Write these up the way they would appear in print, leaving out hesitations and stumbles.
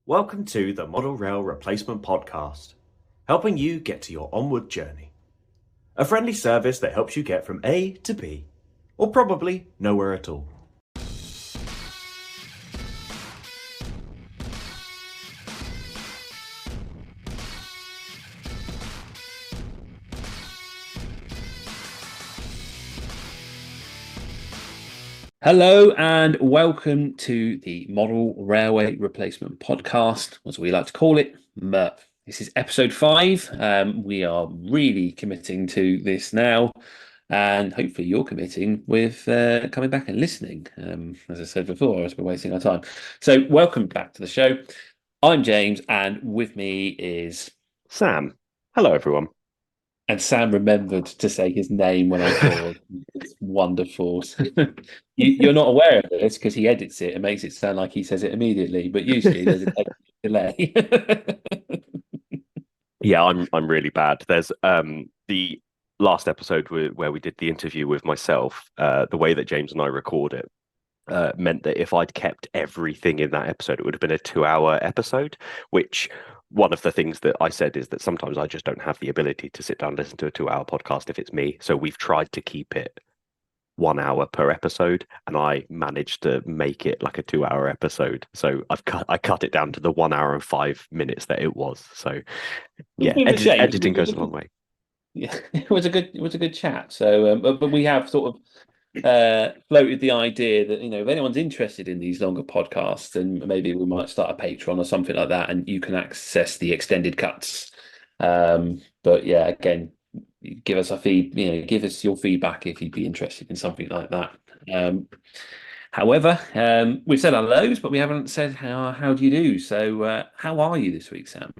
Welcome to the Model Rail Replacement Podcast, helping you get to your onward journey. A friendly service that helps you get from A to B, or probably nowhere at all. Hello and welcome to the Model Railway Replacement Podcast, as we like to call it, MERP. This is episode 5. We are really committing to this now, and hopefully you're committing with coming back and listening. As I said before, as we're wasting our time. So welcome back to the show. I'm James, and with me is Sam. Hello, everyone. and Sam remembered to say his name when I called. It's wonderful. You're not aware of this because he edits it and makes it sound like he says it immediately, but usually there's a delay. Yeah, I'm really bad. There's the last episode where we did the interview with myself. The way that James and I record it meant that if I'd kept everything in that episode, it would have been a 2-hour episode. Which one of the things that I said is that sometimes I just don't have the ability to sit down and listen to a 2-hour podcast if it's me. So we've tried to keep it 1 hour per episode, and I managed to make it like a 2-hour episode. So I cut it down to the 1 hour and 5 minutes that it was. So It's a yeah, bit of a shame. editing goes a long way. Yeah, it was a good chat. So, but we have sort of floated the idea that if anyone's interested in these longer podcasts, then maybe we might start a Patreon or something like that, and you can access the extended cuts. But yeah, again, give us give us your feedback if you'd be interested in something like that. However, we've said our lows, but we haven't said how do you do. So, how are you this week, Sam?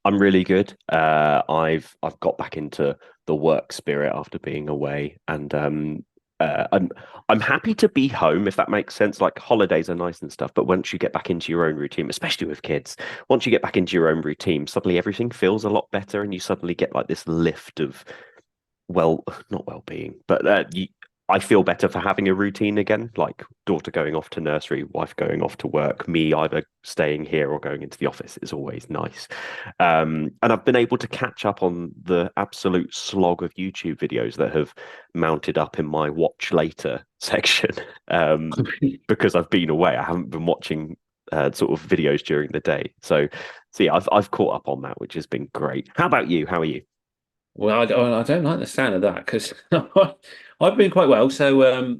I'm really good. I've got back into the work spirit after being away, and I'm happy to be home, if that makes sense. Like, holidays are nice and stuff, but once you get back into your own routine, especially with kids, once you get back into your own routine, suddenly everything feels a lot better, and you suddenly get like this lift of, well, not well-being, but I feel better for having a routine again, like daughter going off to nursery, wife going off to work, me either staying here or going into the office is always nice. And I've been able to catch up on the absolute slog of YouTube videos that have mounted up in my watch later section, because I've been away. I haven't been watching sort of videos during the day. So yeah, I've caught up on that, which has been great. How about you? How are you? Well, I don't like the sound of that because I've been quite well. So,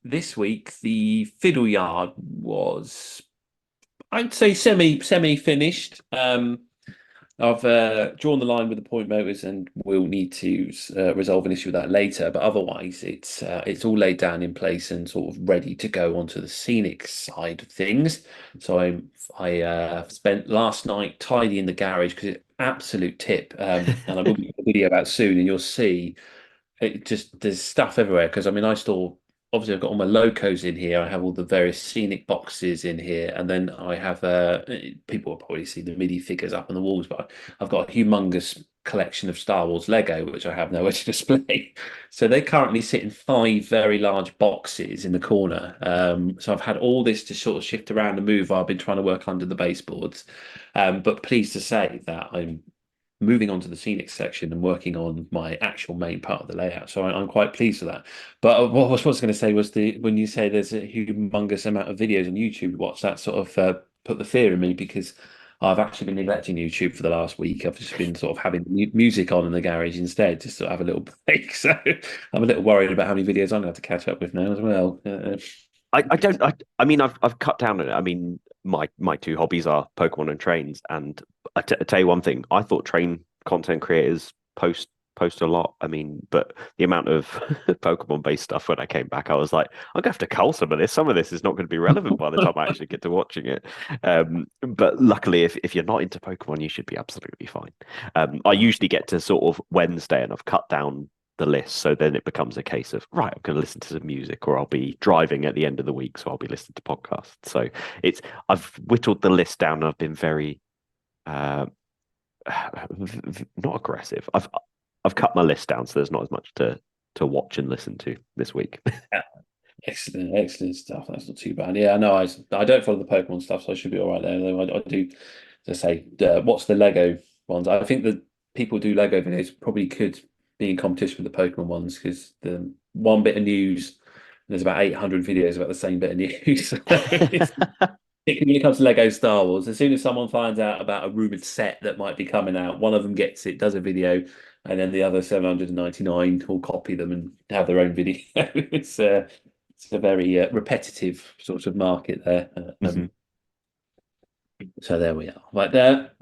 this week the fiddle yard was, I'd say, semi finished. I've drawn the line with the point motors, and we'll need to resolve an issue with that later. But otherwise, it's all laid down in place and sort of ready to go onto the scenic side of things. So I spent last night tidying the garage because it's absolute tip. And I will get a video out soon, and you'll see it just there's stuff everywhere. Because I mean, I store obviously I've got all my locos in here. I have all the various scenic boxes in here, and then I have people will probably see the MIDI figures up on the walls, but I've got a humongous collection of Star Wars Lego, which I have nowhere to display. So they currently sit in 5 very large boxes in the corner. So I've had all this to sort of shift around and move while I've been trying to work under the baseboards. But pleased to say that I'm moving on to the scenic section and working on my actual main part of the layout. So I'm quite pleased with that. But what I was going to say was when you say there's a humongous amount of videos on YouTube, what's that sort of put the fear in me, because I've actually been neglecting YouTube for the last week. I've just been sort of having music on in the garage instead, just to have a little break. So I'm a little worried about how many videos I'm going to have to catch up with now as well. I don't. I mean, I've cut down on it. I mean, my two hobbies are Pokemon and trains. And I tell you one thing, I thought train content creators post a lot. I mean, but the amount of Pokemon based stuff when I came back, I was like, I'm gonna have to cull some of this. Some of this is not going to be relevant by the time I actually get to watching it. But luckily, if you're not into Pokemon, you should be absolutely fine. I usually get to sort of Wednesday, and I've cut down the list. So then it becomes a case of, right, I'm going to listen to some music, or I'll be driving at the end of the week, so I'll be listening to podcasts. So I've whittled the list down, and I've been very uh, not aggressive. I've cut my list down, so there's not as much to watch and listen to this week. Excellent stuff. That's not too bad. Yeah, I know. I don't follow the Pokemon stuff, so I should be all right there. Though I do, as I say, what's the Lego ones? I think that people do Lego videos probably could be in competition with the Pokemon ones because the one bit of news, there's about 800 videos about the same bit of news. Particularly when it comes to Lego Star Wars, as soon as someone finds out about a rumored set that might be coming out, one of them gets it, does a video, and then the other 799 will copy them and have their own video. It's a very repetitive sort of market there. So there we are. But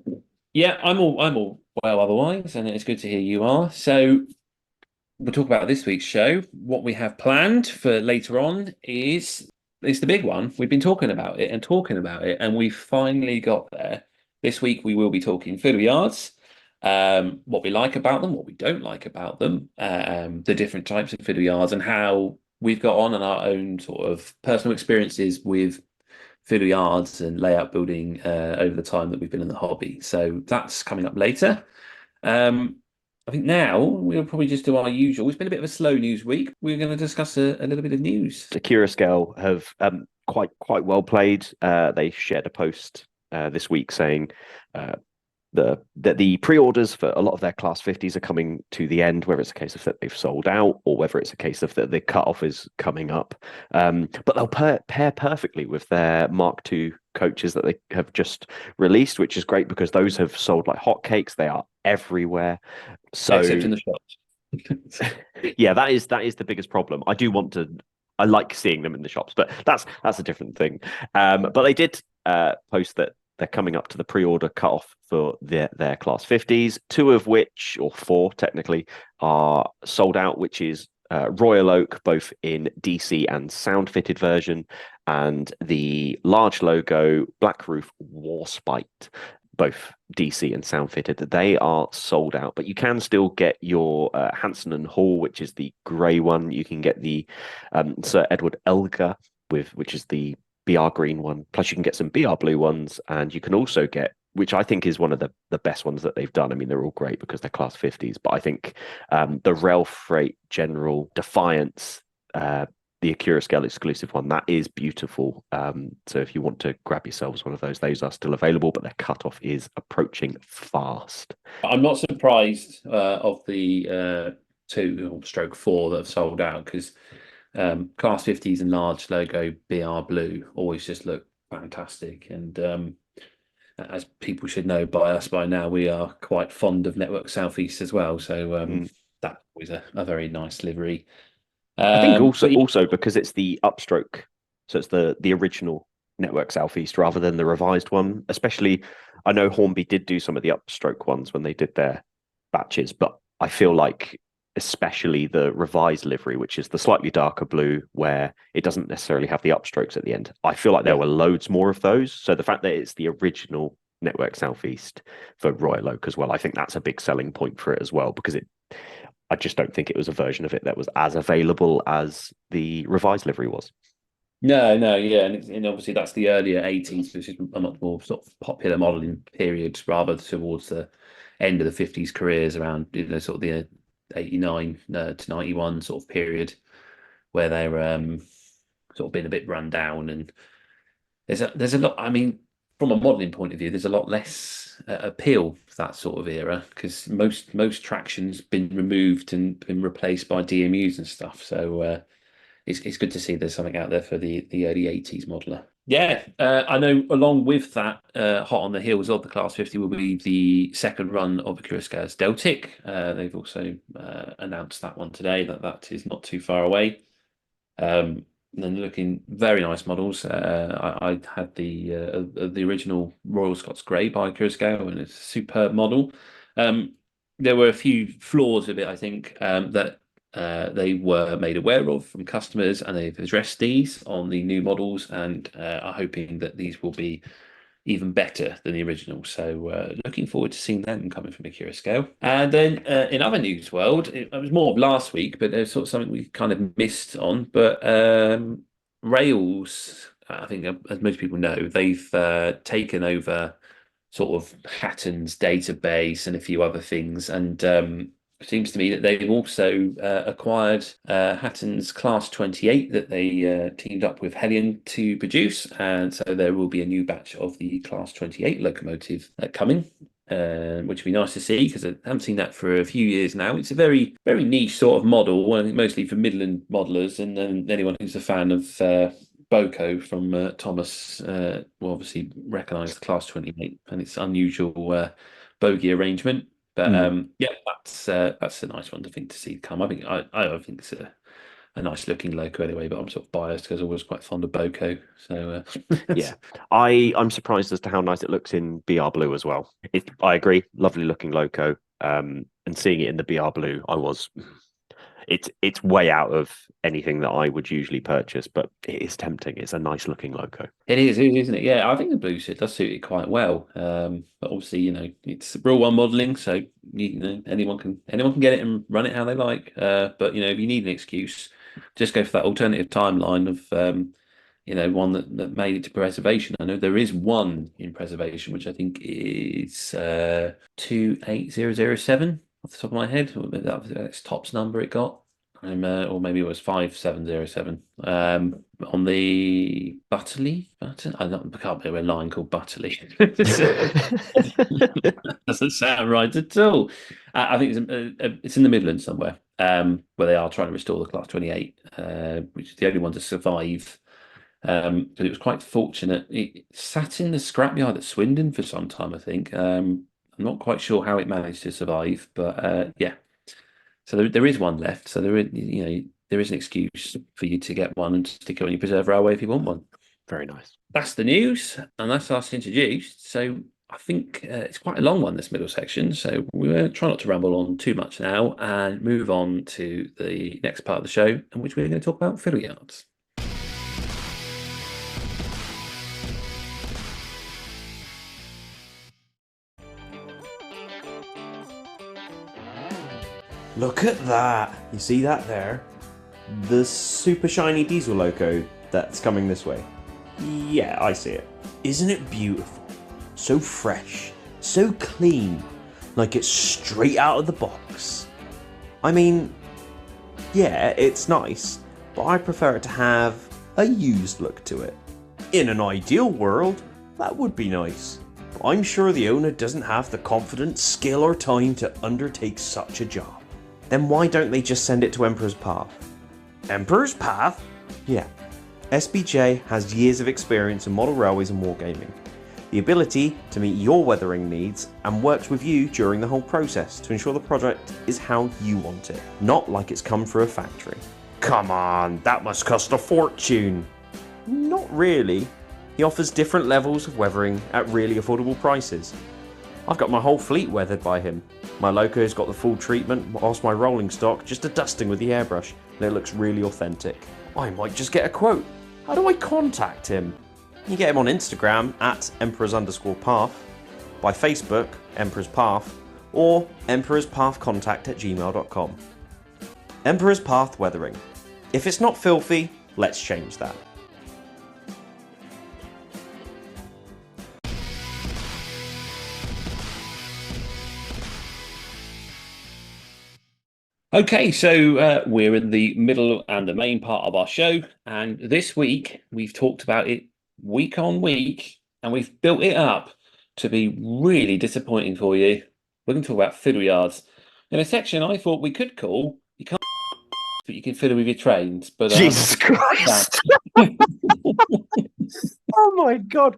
yeah, I'm all well otherwise, and it's good to hear you are. So we'll talk about this week's show. What we have planned for later on is it's the big one. We've been talking about it and talking about it, and we finally got there. This week we will be talking fiddle yards, what we like about them, what we don't like about them, the different types of fiddle yards, and how we've got on and our own sort of personal experiences with fiddle yards and layout building over the time that we've been in the hobby. So that's coming up later. I think now we'll probably just do our usual. It's been a bit of a slow news week. We're going to discuss a little bit of news. The Curascale have quite well played. They shared a post this week saying that the pre-orders for a lot of their Class 50s are coming to the end, whether it's a case of that they've sold out or whether it's a case of that the cutoff is coming up. But they'll pair perfectly with their Mark II coaches that they have just released, which is great because those have sold like hotcakes. They are everywhere. So except in the shops. yeah, that is the biggest problem. I like seeing them in the shops, but that's a different thing. But they did post that they're coming up to the pre-order cutoff for their Class 50s, two of which, or four technically, are sold out, which is Royal Oak, both in DC and sound-fitted version, and the large logo Black Roof Warspite, both DC and sound-fitted. They are sold out, but you can still get your Hanson and Hall, which is the grey one. You can get the Sir Edward Elgar, which is the BR green one. Plus, you can get some BR blue ones, and you can also get, which I think is one of the best ones that they've done. I mean, they're all great because they're Class 50s, but I think the Rail Freight General Defiance, the Curascale exclusive one, that is beautiful. So if you want to grab yourselves one of those are still available, but their cutoff is approaching fast. I'm not surprised of the 2/4 that have sold out because Class 50s and large logo BR blue always just look fantastic. And as people should know by us by now, we are quite fond of Network Southeast as well. So that's always a very nice livery. I think also because it's the upstroke, so it's the original Network Southeast rather than the revised one. Especially, I know Hornby did do some of the upstroke ones when they did their batches, but I feel like especially the revised livery, which is the slightly darker blue, where it doesn't necessarily have the upstrokes at the end. I feel like there were loads more of those. So the fact that it's the original Network Southeast for Royal Oak as well, I think that's a big selling point for it as well, because I just don't think it was a version of it that was as available as the revised livery was. No, yeah, and obviously that's the earlier 80s, which is a much more sort of popular modelling period, rather towards the end of the 50s careers, around sort of the 89 to 91 sort of period, where they're sort of been a bit run down, and there's a lot. I mean, from a modelling point of view, there's a lot less appeal for that sort of era because most traction's been removed and been replaced by DMUs and stuff. So it's good to see there's something out there for the early 80s modeler. Yeah, I know along with that, hot on the heels of the Class 50 will be the second run of the Curascale's Deltic. They've also announced that one today, that is not too far away. And looking very nice models. I had the original Royal Scots Grey by Curascale, and it's a superb model. There were a few flaws with it, I think, that they were made aware of from customers, and they've addressed these on the new models, and are hoping that these will be even better than the original. So looking forward to seeing them coming from a Curascale. And then in other news world, it was more of last week, but there's sort of something we kind of missed on. But Rails, I think, as most people know, they've taken over sort of Hatton's database and a few other things, and It seems to me that they've also acquired Hatton's Class 28 that they teamed up with Hellion to produce. And so there will be a new batch of the Class 28 locomotive coming, which would be nice to see because I haven't seen that for a few years now. It's a very, very niche sort of model, mostly for Midland modelers and anyone who's a fan of Boco from Thomas will obviously recognise the Class 28 and its unusual bogey arrangement. But yeah, that's a nice one to think to see come. I think it's a nice looking loco anyway, but I'm sort of biased because I was quite fond of Boco. So yeah, I'm surprised as to how nice it looks in BR blue as well. I agree, lovely looking loco. And seeing it in the BR blue, it's way out of anything that I would usually purchase, but it is tempting. It's a nice looking loco. It is, isn't it? Yeah, I think the blue suit does suit it quite well. But obviously, it's Rule 1 modelling, so anyone can get it and run it how they like. But if you need an excuse, just go for that alternative timeline of one that made it to preservation. I know there is one in preservation, which I think is 28007 off the top of my head. That's Top's number it got. Or maybe it was 5707 on the Butterley. I can't believe a line called Butterley. Doesn't sound right at all. I think it's in the Midlands somewhere where they are trying to restore the Class 28, which is the only one to survive. But it was quite fortunate. It sat in the scrapyard at Swindon for some time, I think. I'm not quite sure how it managed to survive, but yeah. So there is one left. So there is an excuse for you to get one and stick it on your preserve railway if you want one. Very nice. That's the news, and that's us introduced. So I think it's quite a long one, this middle section. So we're going to try not to ramble on too much now and move on to the next part of the show, in which we're going to talk about fiddle yards. Look at that! You see that there? The super shiny diesel loco that's coming this way. Yeah, I see it. Isn't it beautiful? So fresh, so clean, like it's straight out of the box. I mean, yeah, it's nice, but I prefer it to have a used look to it. In an ideal world, that would be nice. But I'm sure the owner doesn't have the confidence, skill or time to undertake such a job. Then why don't they just send it to Emperor's Path? Emperor's Path? Yeah. SBJ has years of experience in model railways and wargaming, the ability to meet your weathering needs, and works with you during the whole process to ensure the project is how you want it, not like it's come through a factory. Come on, that must cost a fortune. Not really. He offers different levels of weathering at really affordable prices. I've got my whole fleet weathered by him. My loco's got the full treatment, whilst my rolling stock just a dusting with the airbrush, and it looks really authentic. I might just get a quote. How do I contact him? You get him on Instagram at emperors_path, by Facebook, Emperor's Path, or emperorspathcontact@gmail.com. Emperor's Path Weathering. If it's not filthy, let's change that. Okay, so we're in the middle and the main part of our show, and this week we've talked about it week on week, and we've built it up to be really disappointing for you. We're going to talk about fiddle yards in a section I thought we could call "You can't, but you can fiddle with your trains." But Jesus Christ! Oh my God,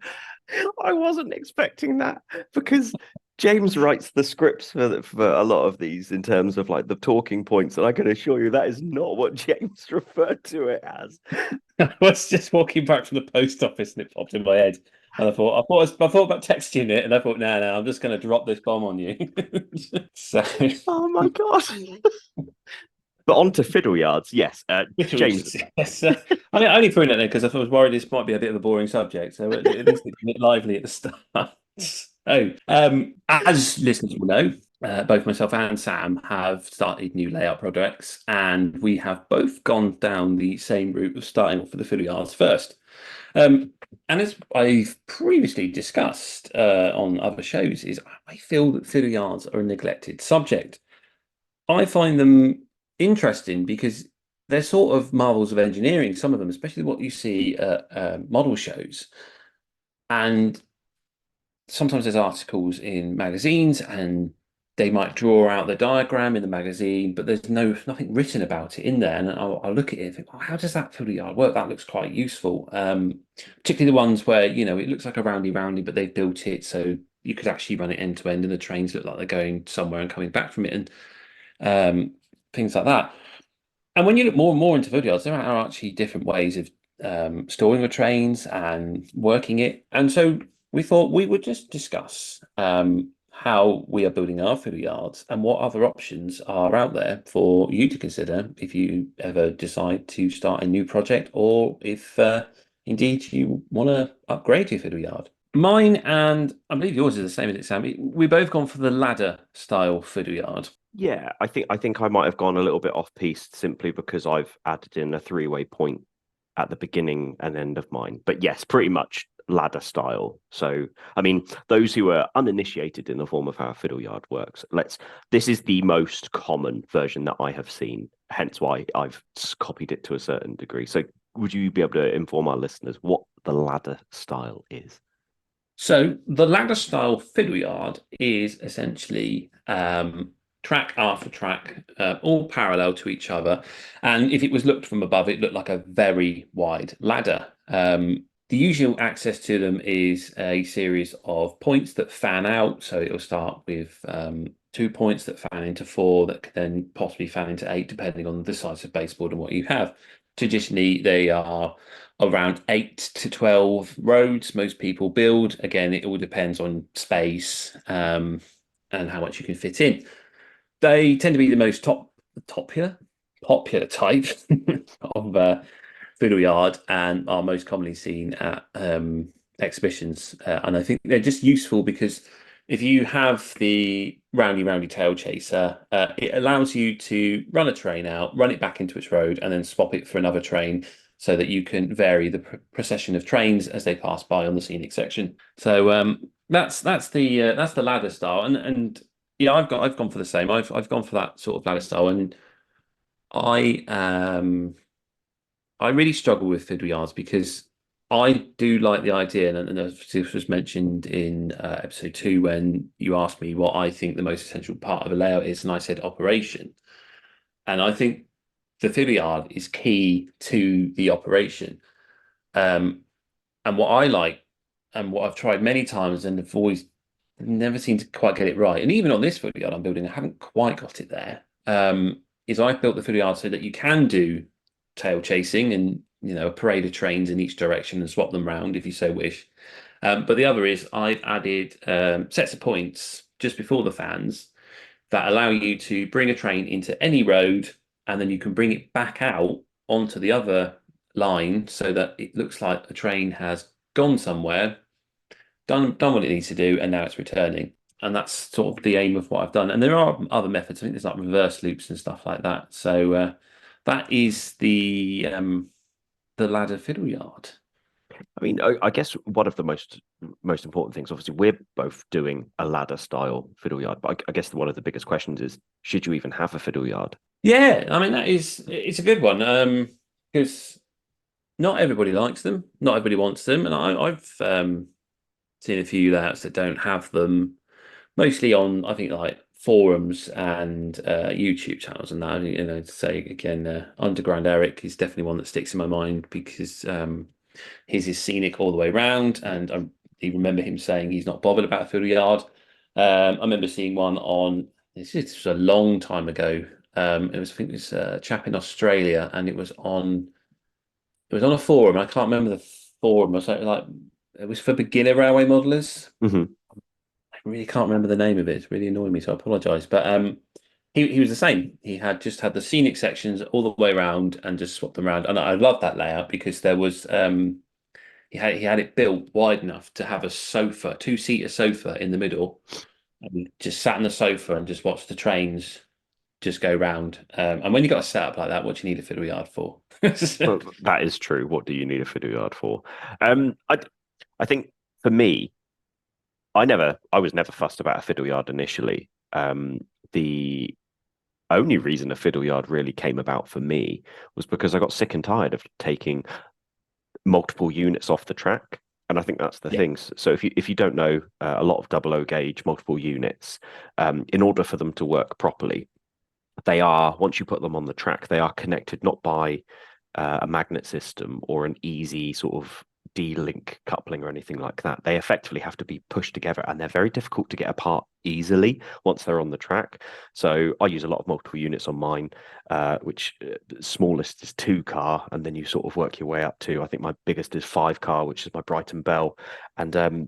I wasn't expecting that because James writes the scripts for a lot of these in terms of like the talking points, and I can assure you that is not what James referred to it as. I was just walking back from the post office and it popped in my head. And I thought about texting it, and I thought, no, I'm just going to drop this bomb on you. So, Oh my God! But on to fiddle yards, yes. James, yes, I only threw in it there because I was worried this might be a bit of a boring subject. So at least it's a bit lively at the start. So, as listeners will know, both myself and Sam have started new layout projects, and we have both gone down the same route of starting off with the fiddle yards first. And as I've previously discussed on other shows, I feel that fiddle yards are a neglected subject. I find them interesting because they're sort of marvels of engineering, some of them, especially what you see at model shows. And sometimes there's articles in magazines and they might draw out the diagram in the magazine, but there's nothing written about it in there. And I'll look at it and think, oh, how does that fiddle yard work? That looks quite useful. Particularly the ones where, it looks like a roundy, but they've built it so you could actually run it end to end and the trains look like they're going somewhere and coming back from it and things like that. And when you look more and more into fiddle yards, there are actually different ways of storing the trains and working it. And so we thought we would just discuss how we are building our fiddle yards and what other options are out there for you to consider if you ever decide to start a new project or if indeed you want to upgrade your fiddle yard. Mine and I believe yours is the same as it, Sam. We both gone for the ladder style fiddle yard. Yeah, I think I might have gone a little bit off piste simply because I've added in a three-way point at the beginning and end of mine. But yes, pretty much ladder style. So, I mean, those who are uninitiated in the form of how a fiddle yard works, this is the most common version that I have seen, hence why I've copied it to a certain degree. So, would you be able to inform our listeners what the ladder style is? So the ladder style fiddle yard is essentially track after track, all parallel to each other. And if it was looked from above, it looked like a very wide ladder. The usual access to them is a series of points that fan out. So it'll start with 2 points that fan into four that could then possibly fan into eight, depending on the size of baseboard and what you have. Traditionally, they are around 8 to 12 roads most people build. Again, it all depends on space and how much you can fit in. They tend to be the most popular type of fiddle yard and are most commonly seen at exhibitions. And I think they're just useful because if you have the roundy tail chaser, it allows you to run a train out, run it back into its road, and then swap it for another train so that you can vary the procession of trains as they pass by on the scenic section. So that's the ladder style, and yeah, I've gone for the same. I've gone for that sort of ladder style, and I I really struggle with fiddle yards because I do like the idea, and this was mentioned in episode 2 when you asked me what I think the most essential part of a layout is, and I said operation. And I think the fiddle yard is key to the operation. And what I like, and what I've tried many times, and have always never seemed to quite get it right. And even on this fiddle yard I'm building, I haven't quite got it there. Is I've built the fiddle yard so that you can do tail chasing and a parade of trains in each direction and swap them round if you so wish. But the other is I've added sets of points just before the fans that allow you to bring a train into any road and then you can bring it back out onto the other line so that it looks like a train has gone somewhere, done what it needs to do, and now it's returning. And that's sort of the aim of what I've done. And there are other methods. I think there's like reverse loops and stuff like that. So that is the ladder fiddle yard. I mean, I guess one of the most important things, obviously, we're both doing a ladder style fiddle yard, but I guess one of the biggest questions is, should you even have a fiddle yard? Yeah, I mean it's a good one because not everybody likes them, not everybody wants them, and I've seen a few layouts that don't have them, mostly on I think like forums and YouTube channels and that. To say again, Underground Eric is definitely one that sticks in my mind because his is scenic all the way around, and I remember him saying he's not bothered about a fiddle yard. I remember seeing one on this was a long time ago. It was I think it was a chap in Australia, and it was on a forum. I can't remember the forum. It was for beginner railway modelers. Mm-hmm. I really can't remember the name of it. It's really annoying me, so I apologise. But he was the same. He had just had the scenic sections all the way around and just swapped them around. And I love that layout because there was he had it built wide enough to have a sofa, two-seater sofa in the middle, and just sat on the sofa and just watched the trains just go round. And when you got a setup like that, what do you need a fiddle yard for? Well, that is true. What do you need a fiddle yard for? I think for me, I was never fussed about a fiddle yard initially. The only reason a fiddle yard really came about for me was because I got sick and tired of taking multiple units off the track. And I think that's the Yeah. thing. So if you don't know, a lot of double O gauge multiple units, in order for them to work properly, they are, once you put them on the track, they are connected not by a magnet system or an easy sort of D-link coupling or anything like that. They effectively have to be pushed together, and they're very difficult to get apart easily once they're on the track. So I use a lot of multiple units on mine, which smallest is 2 car, and then you sort of work your way up to, I think my biggest is 5 car, which is my Brighton Bell. And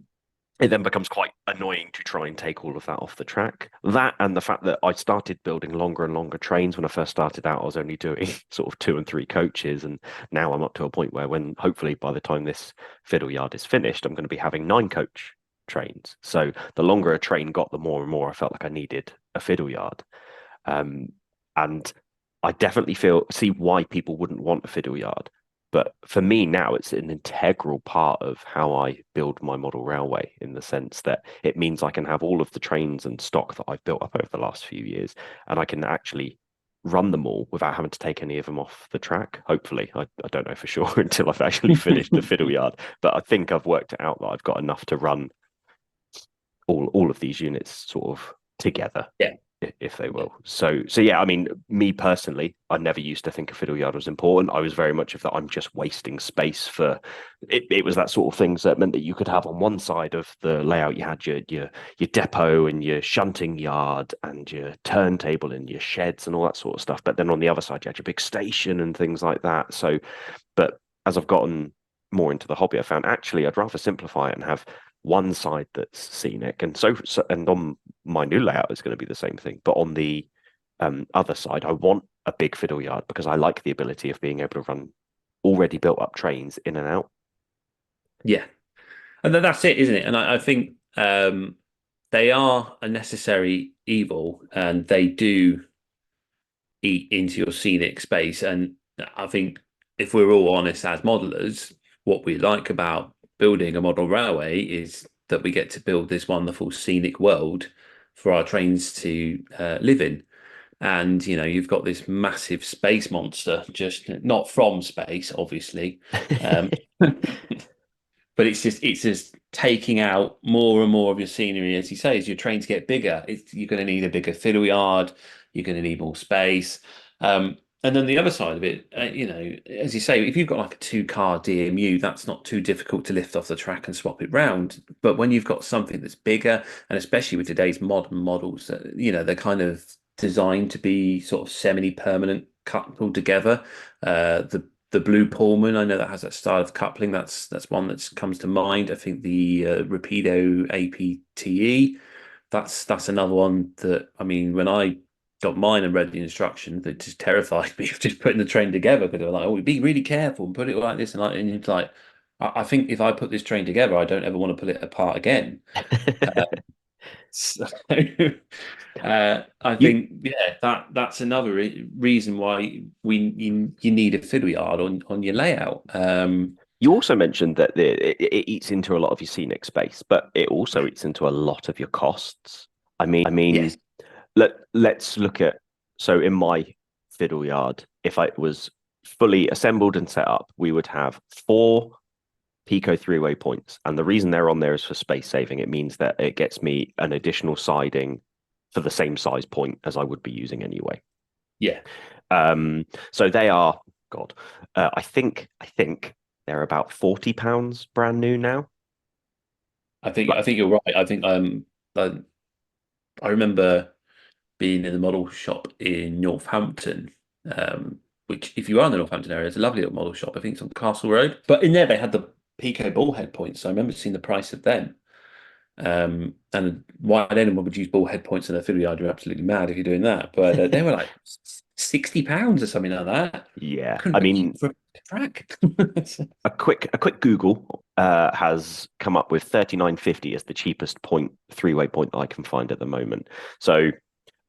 it then becomes quite annoying to try and take all of that off the track. That and the fact that I started building longer and longer trains. When I first started out, I was only doing sort of 2 and 3 coaches. And now I'm up to a point where, when hopefully by the time this fiddle yard is finished, I'm going to be having 9 coach trains. So the longer a train got, the more and more I felt like I needed a fiddle yard. And I definitely see why people wouldn't want a fiddle yard. But for me now, it's an integral part of how I build my model railway, in the sense that it means I can have all of the trains and stock that I've built up over the last few years, and I can actually run them all without having to take any of them off the track. Hopefully, I don't know for sure until I've actually finished the fiddle yard, but I think I've worked it out that I've got enough to run all of these units sort of together. Yeah. If they will. So yeah, I mean, me personally, I never used to think a fiddle yard was important. I was very much of that I'm just wasting space for it. It was that sort of things that meant that you could have on one side of the layout, you had your depot and your shunting yard and your turntable and your sheds and all that sort of stuff. But then on the other side, you had your big station and things like that. So, but as I've gotten more into the hobby, I found actually I'd rather simplify it and have one side that's scenic, and and on my new layout is going to be the same thing, but on the other side I want a big fiddle yard because I like the ability of being able to run already built up trains in and out. Yeah. And then that's it, isn't it? And I think they are a necessary evil, and they do eat into your scenic space. And I think if we're all honest as modelers, what we like about building a model railway is that we get to build this wonderful scenic world for our trains to live in. And you've got this massive space monster, just not from space, obviously, um, but it's just taking out more and more of your scenery. As you say, as your trains get bigger, you're going to need a bigger fiddle yard, you're going to need more space. And then the other side of it, as you say, if you've got like a 2 car DMU, that's not too difficult to lift off the track and swap it round. But when you've got something that's bigger, and especially with today's modern models, they're kind of designed to be sort of semi-permanent, coupled together. The blue Pullman, I know that has that style of coupling. That's one that comes to mind. I think the Rapido APTE, that's another one that, I mean, when I got mine and read the instructions, it just terrified me of just putting the train together, because they were like, "Oh, be really careful and put it like this," and it's like, I think if I put this train together, I don't ever want to pull it apart again. So I you think, yeah, that's another reason why you need a fiddle yard on your layout. you also mentioned that it eats into a lot of your scenic space, but it also eats into a lot of your costs. I mean, Yes. let's look at, so in my fiddle yard, if I was fully assembled and set up, we would have 4 Pico 3-way points. And the reason they're on there is for space saving. It means that it gets me an additional siding for the same size point as I would be using anyway. Yeah. So they are, God, I think they're about £40 brand new now. I think you're right. I think I remember being in the model shop in Northampton, which, if you are in the Northampton area, it's a lovely little model shop. I think it's on Castle Road. But in there, they had the Pico ballhead points. So I remember seeing the price of them. And why anyone would use ballhead points in a fiddle yard, you're absolutely mad if you're doing that. But they were like £60 or something like that. Yeah, Couldn't I believe mean, it for a track. a quick Google has come up with 39.50 as the cheapest 3-way point that I can find at the moment. So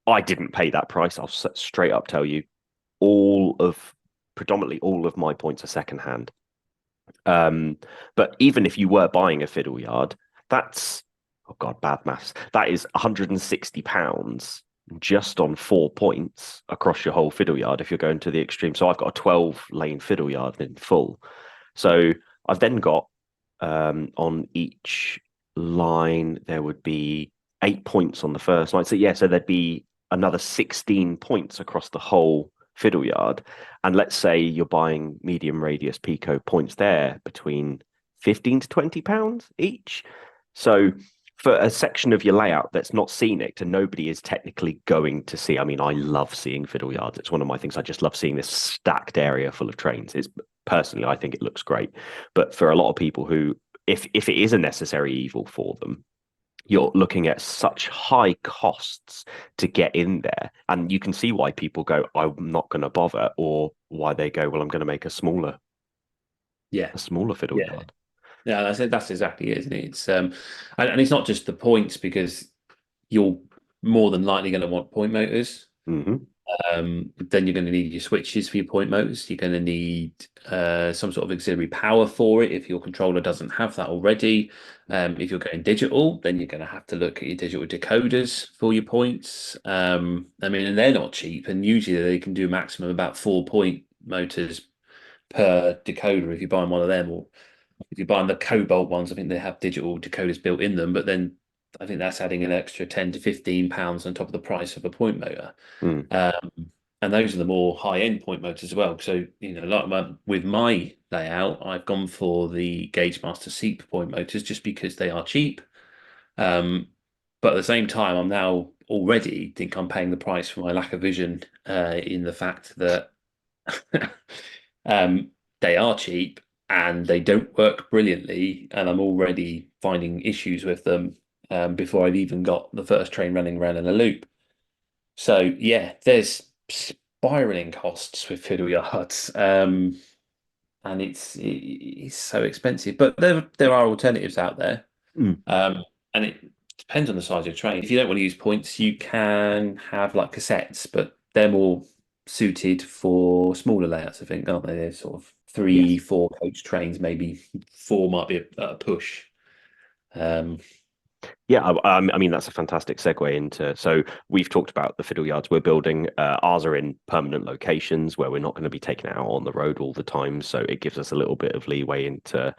I didn't pay that price. I'll straight up tell you, predominantly all of my points are secondhand. But even if you were buying a fiddle yard, that's, oh God, bad maths. That is £160 just on 4 points across your whole fiddle yard if you're going to the extreme. So I've got a 12-lane fiddle yard in full. So I've then got on each line there would be 8 points on the first line. So yeah, so there'd be another 16 points across the whole fiddle yard. And let's say you're buying medium radius Pico points there between 15 to 20 pounds each. So for a section of your layout that's not scenic and nobody is technically going to see. I mean, I love seeing fiddle yards. It's one of my things. I just love seeing this stacked area full of trains. It's personally, I think it looks great. But for a lot of people who, if it is a necessary evil for them, you're looking at such high costs to get in there. And you can see why people go, I'm not going to bother, or why they go, well, I'm going to make a smaller fiddle Yeah. yard. Yeah, that's exactly it, isn't it? It's and it's not just the points, because you're more than likely going to want point motors. Mm-hmm. Then you're going to need your switches for your point motors. You're going to need some sort of auxiliary power for it if your controller doesn't have that already. If you're going digital, then you're going to have to look at your digital decoders for your points. I mean, and they're not cheap, and usually they can do a maximum about 4-point motors per decoder if you're buying one of them, or if you're buying the Cobalt ones. I think they have digital decoders built in them, but then I think that's adding an extra £10 to £15 on top of the price of a point motor. Mm. And those are the more high-end point motors as well. So, with my layout, I've gone for the Gauge Master Seep point motors just because they are cheap. But at the same time, I'm now already think I'm paying the price for my lack of vision, in the fact that they are cheap and they don't work brilliantly, and I'm already finding issues with them before I've even got the first train running around in a loop. So yeah, there's spiraling costs with fiddle yards, and it's so expensive. But there are alternatives out there, Mm. and it depends on the size of your train. If you don't want to use points, you can have like cassettes, but they're more suited for smaller layouts, I think, aren't they? They're sort of three, Yes. 4 coach trains, maybe 4 might be a push. Yeah, I mean that's a fantastic segue into. So we've talked about the fiddle yards we're building. Ours are in permanent locations where we're not going to be taking it out on the road all the time. So it gives us a little bit of leeway into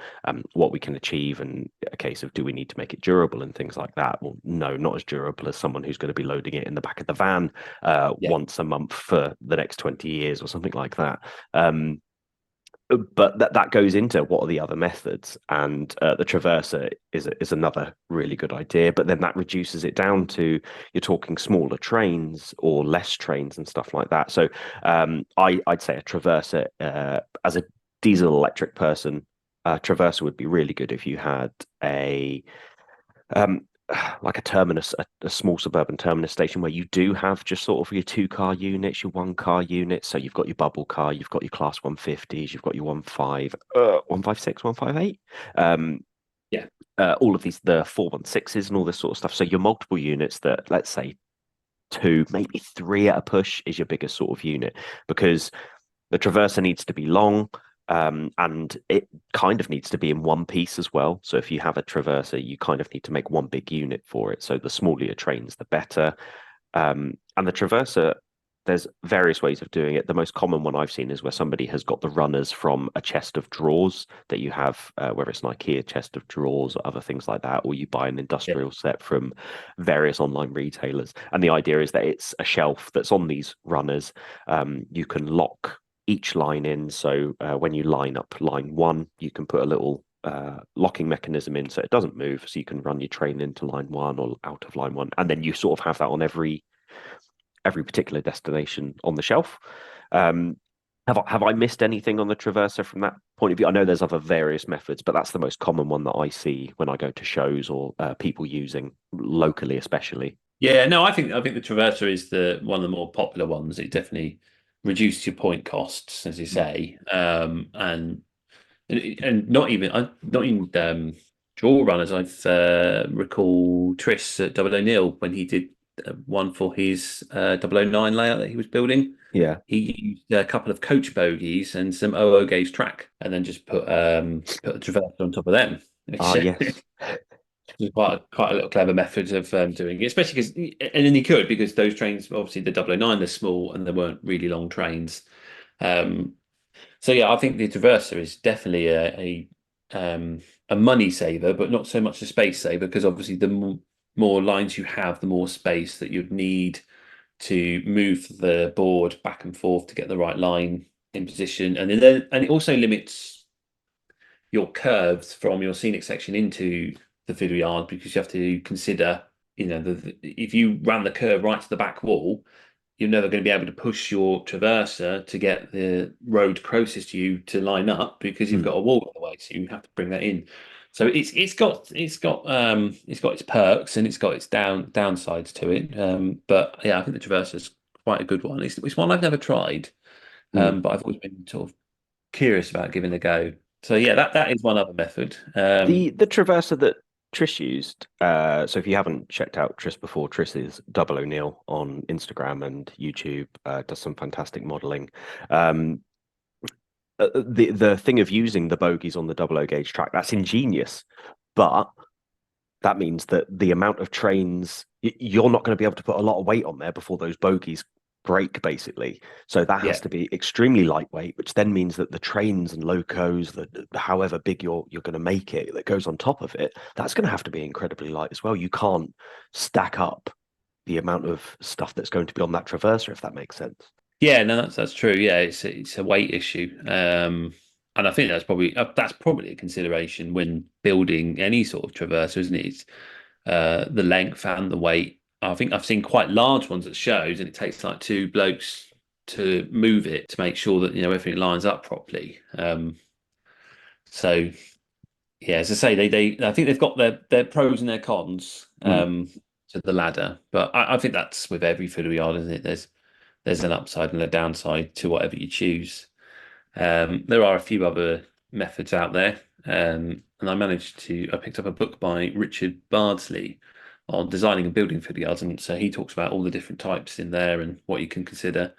what we can achieve, and a case of do we need to make it durable and things like that. Well, no, not as durable as someone who's going to be loading it in the back of the van Yeah. once a month for the next 20 years or something like that. But that goes into what are the other methods, and the traverser is another really good idea. But then that reduces it down to you're talking smaller trains or less trains and stuff like that. So I'd say a traverser, as a diesel electric person, a traverser would be really good if you had a um, like a terminus, a small suburban terminus station where you do have just sort of your 2-car units, your 1-car units. So you've got your bubble car, you've got your class 150s, you've got your 156, 158. Yeah. All of these, the 416s and all this sort of stuff. So your multiple units that, let's say, 2, maybe 3 at a push is your biggest sort of unit, because the traverser needs to be long. And it kind of needs to be in one piece as well. So if you have a traverser, you kind of need to make one big unit for it. So the smaller your trains, the better. And the traverser, there's various ways of doing it. The most common one I've seen is where somebody has got the runners from a chest of drawers that you have, whether it's an IKEA chest of drawers or other things like that, or you buy an industrial set from various online retailers. And the idea is that it's a shelf that's on these runners. You can lock each line in. So when you line up line 1, you can put a little locking mechanism in so it doesn't move. So you can run your train into line 1 or out of line 1. And then you sort of have that on every particular destination on the shelf. Have I missed anything on the traverser from that point of view? I know there's other various methods, but that's the most common one that I see when I go to shows or people using locally, especially. Yeah, no, I think the traverser is the one of the more popular ones. It definitely reduces your point costs, as you say, and not even draw runners. I've recall Tris at Double O'Neill when he did one for his 009 layout that he was building. Yeah. He used a couple of coach bogies and some OO gauge track, and then just put a traverser on top of them. Yes. There's quite a little clever method of doing it, especially and then you could, because those trains, obviously the 009, they're small and they weren't really long trains. Um, so yeah, I think the Traverser is definitely a money saver, but not so much a space saver, because obviously the more lines you have, the more space that you'd need to move the board back and forth to get the right line in position, and it also limits your curves from your scenic section into the fiddle yard, because you have to consider, if you ran the curve right to the back wall, you're never going to be able to push your traverser to get the road closest to you to line up, because you've got a wall in the way. So you have to bring that in. So it's got its perks and it's got its downsides to it. But yeah, I think the traverser is quite a good one. It's one I've never tried, but I've always been sort of curious about giving a go. So yeah, that is one other method. The traverser that Trish used. So if you haven't checked out Trish before, Trish is Double O'Neill on Instagram and YouTube. Does some fantastic modelling. The thing of using the bogies on the 00 gauge track, that's ingenious, but that means that the amount of trains, you're not going to be able to put a lot of weight on there before those bogies break, basically. So that has to be extremely lightweight, which then means that the trains and locos, however big you're going to make it, that goes on top of it, that's going to have to be incredibly light as well. You can't stack up the amount of stuff that's going to be on that traverser, if that makes sense. Yeah, no, that's true. Yeah, it's a weight issue, and I think that's probably a consideration when building any sort of traverser, isn't it? It's the length and the weight. I think I've seen quite large ones at shows, and it takes like two blokes to move it to make sure that everything lines up properly. So yeah, as I say, I think they've got their pros and their cons to the ladder, but I think that's with every fiddle yard, isn't it? There's an upside and a downside to whatever you choose. There are a few other methods out there, and I picked up a book by Richard Bardsley on designing and building fiddle yards, and so he talks about all the different types in there and what you can consider.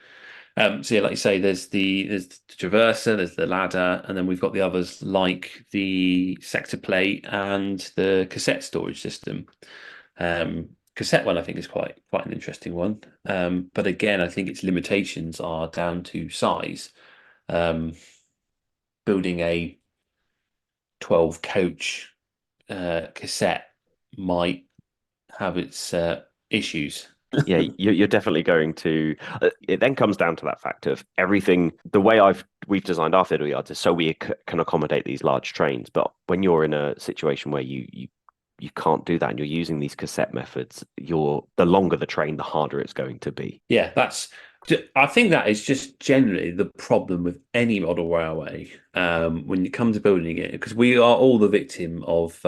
So yeah, like you say, there's the traverser, there's the ladder, and then we've got the others like the sector plate and the cassette storage system. Cassette one I think is quite an interesting one. But again, I think its limitations are down to size. Building a 12 coach cassette might have its issues. Yeah, you're definitely going to. It then comes down to that fact of everything. The way we've designed our fiddle yards is so we can accommodate these large trains. But when you're in a situation where you can't do that and you're using these cassette methods, the longer the train, the harder it's going to be. Yeah, I think that is just generally the problem with any model railway when you come to building it, because we are all the victim of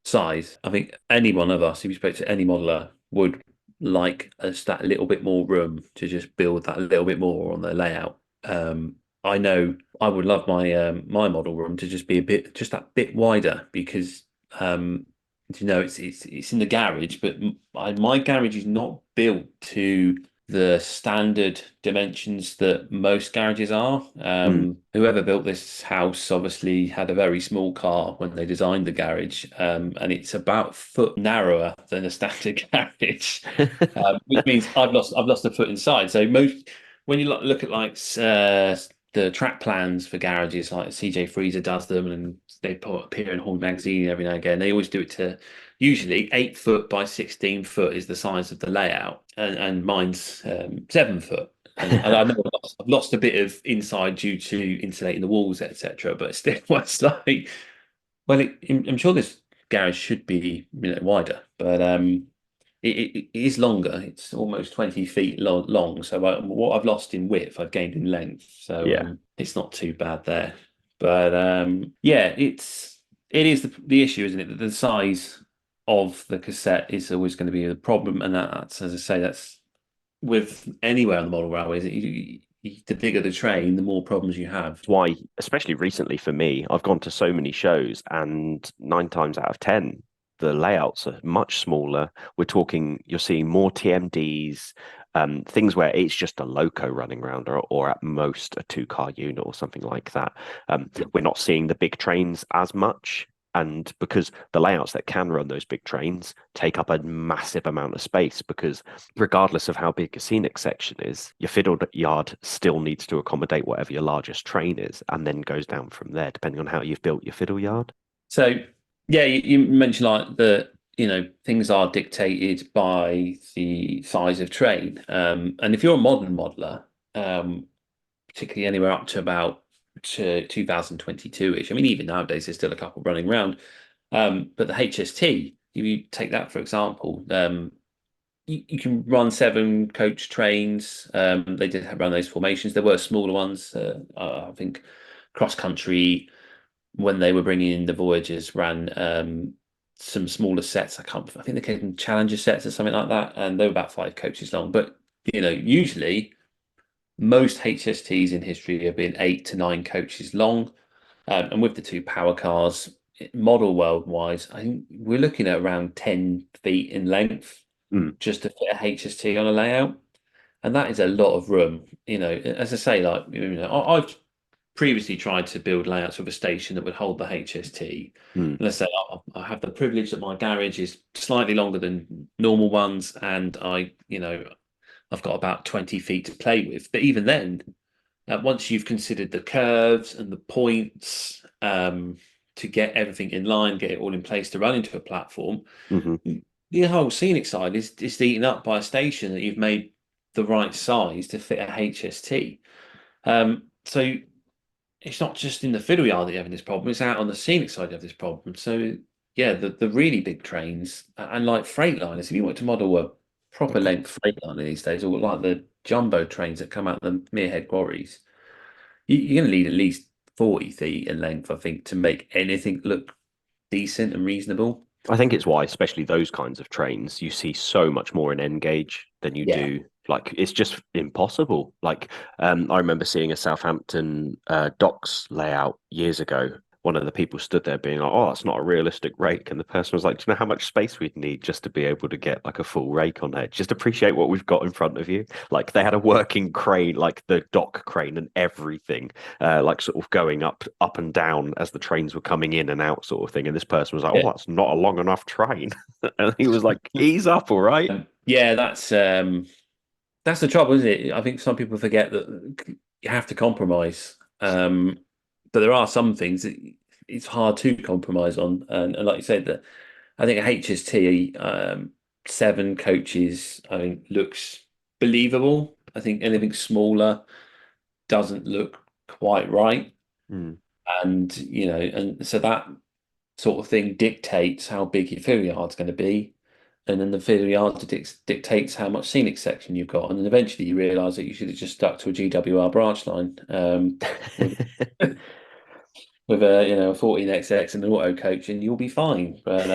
size. I think any one of us, if you spoke to any modeler, would like us that little bit more room to just build that a little bit more on the layout. I know I would love my model room to just be just that bit wider, because it's in the garage, but my garage is not built to the standard dimensions that most garages are. Whoever built this house obviously had a very small car when they designed the garage, and it's about a foot narrower than a standard garage, which means I've lost a foot inside. So when you look at like the track plans for garages, like CJ Freezer does them, and they appear in Horn magazine every now and again. They always do it to usually 8 foot by 16 foot is the size of the layout, and mine's 7 foot. And I know I've lost a bit of inside due to insulating the walls, etc. But still, it's like, well, I'm sure this garage should be wider, but it is longer. It's almost 20 feet long. So what I've lost in width, I've gained in length. So it's not too bad there. But yeah, it is the issue, isn't it? That the size of the cassette is always going to be the problem, and that's, as I say, that's with anywhere on the model railways. The bigger the train, the more problems you have. Why, especially recently for me, I've gone to so many shows, and 9 times out of 10, the layouts are much smaller. You're seeing more TMDs, things where it's just a loco running around, or at most a 2-car unit or something like that. We're not seeing the big trains as much. And because the layouts that can run those big trains take up a massive amount of space, because regardless of how big a scenic section is, your fiddle yard still needs to accommodate whatever your largest train is, and then goes down from there, depending on how you've built your fiddle yard. So, yeah, you mentioned like things are dictated by the size of train. And if you're a modern modeler, particularly anywhere up to about 2022-ish, I mean, even nowadays, there's still a couple running around. But the HST, if you take that, for example, you can run 7-coach trains. They did run those formations. There were smaller ones. I think cross country, when they were bringing in the Voyagers, ran some smaller sets. I think they came in Challenger sets or something like that, and they were about 5 coaches long. But usually most HSTs in history have been 8 to 9 coaches long, and with the 2 power cars, model world wise, I think we're looking at around 10 feet in length just to fit a HST on a layout, and that is a lot of room. As I say, like I've previously tried to build layouts of a station that would hold the HST. Let's say I have the privilege that my garage is slightly longer than normal ones, and I've got about 20 feet to play with. But even then, once you've considered the curves and the points to get everything in line, get it all in place to run into a platform, the whole scenic side is eaten up by a station that you've made the right size to fit a HST. So it's not just in the fiddle yard that you're having this problem, it's out on the scenic side of this problem. So yeah, the really big trains and like Freightliners, if you want to model a proper length Freightliner these days, or like the jumbo trains that come out of the Muirhead quarries, you're going to need at least 40 feet in length, I think, to make anything look decent and reasonable. I think it's why, especially those kinds of trains, you see so much more in N gauge than you do. Like, it's just impossible. Like, I remember seeing a Southampton docks layout years ago. One of the people stood there being like, "Oh, that's not a realistic rake," and the person was like, "Do you know how much space we'd need just to be able to get like a full rake on there? Just appreciate what we've got in front of you." Like, they had a working crane, like the dock crane and everything, like sort of going up and down as the trains were coming in and out, sort of thing. And this person was like, "Oh, that's not a long enough train," and he was like, "Ease up, all right." Yeah, that's the trouble, isn't it? I think some people forget that you have to compromise. But there are some things that it's hard to compromise on, and like you said, that I think a HST 7 coaches, I think, looks believable. I think anything smaller doesn't look quite right, and so that sort of thing dictates how big your fiddle yard's going to be, and then the fiddle yard dictates how much scenic section you've got, and then eventually you realise that you should have just stuck to a GWR branch line. With a 14XX and an auto coach, and you'll be fine. But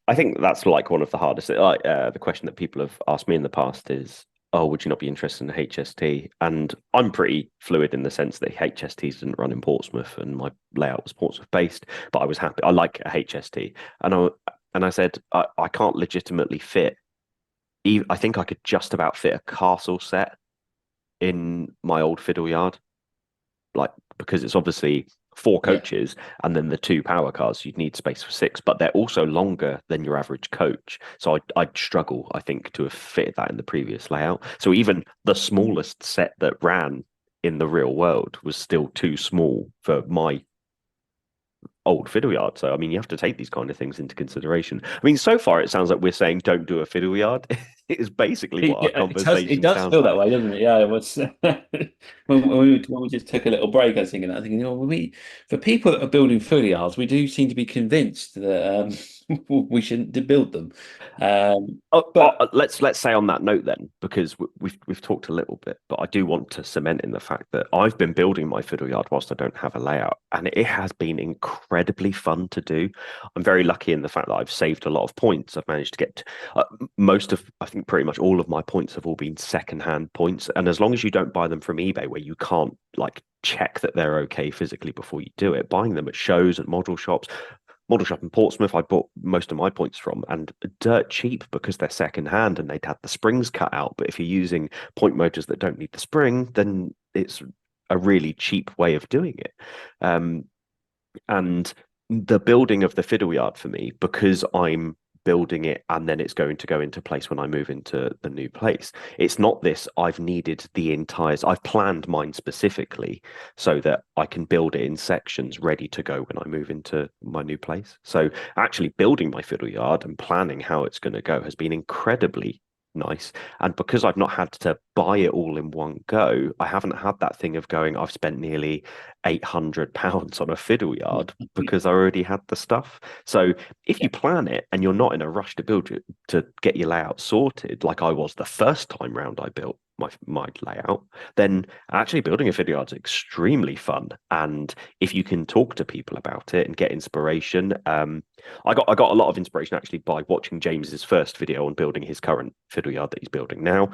I think that's like one of the hardest. Like the question that people have asked me in the past is, "Oh, would you not be interested in a HST?" And I'm pretty fluid in the sense that HSTs didn't run in Portsmouth, and my layout was Portsmouth based. But I was happy. I like a HST, and I said I can't legitimately fit. I think I could just about fit a castle set in my old fiddle yard, like, because it's obviously 4 coaches and then the 2 power cars. You'd need space for 6, but they're also longer than your average coach. So I'd struggle, I think, to have fitted that in the previous layout. So even the smallest set that ran in the real world was still too small for my old fiddle yard. So I mean, you have to take these kind of things into consideration. I mean, so far it sounds like we're saying don't do a fiddle yard. It is basically what our conversation it does sounds feel like. that way, doesn't it? Yeah, it was when we just took a little break. I was thinking, for people that are building fiddle yards, we do seem to be convinced that we shouldn't build them. Let's say on that note then, because we've talked a little bit, but I do want to cement in the fact that I've been building my fiddle yard whilst I don't have a layout, and it has been incredibly fun to do. I'm very lucky in the fact that I've saved a lot of points. I've managed to get most of, I think pretty much all of my points have all been secondhand points, and as long as you don't buy them from eBay, where you can't like check that they're okay physically before you do it, buying them at shows, at model shops. Model shop in Portsmouth, I bought most of my points from, and dirt cheap because they're second hand and they'd had the springs cut out. But if you're using point motors that don't need the spring, then it's a really cheap way of doing it. And the building of the fiddle yard for me, because I'm building it and then it's going to go into place when I move into the new place. It's not this, I've planned mine specifically so that I can build it in sections ready to go when I move into my new place. So actually building my fiddle yard and planning how it's going to go has been incredibly nice. And because I've not had to buy it all in one go, I haven't had that thing of going, I've spent nearly £800 on a fiddle yard because I already had the stuff. So if you plan it and you're not in a rush to build it to get your layout sorted, like I was the first time round I built my layout, then actually building a fiddle yard is extremely fun. And if you can talk to people about it and get inspiration, I got a lot of inspiration actually by watching James's first video on building his current fiddle yard that he's building now.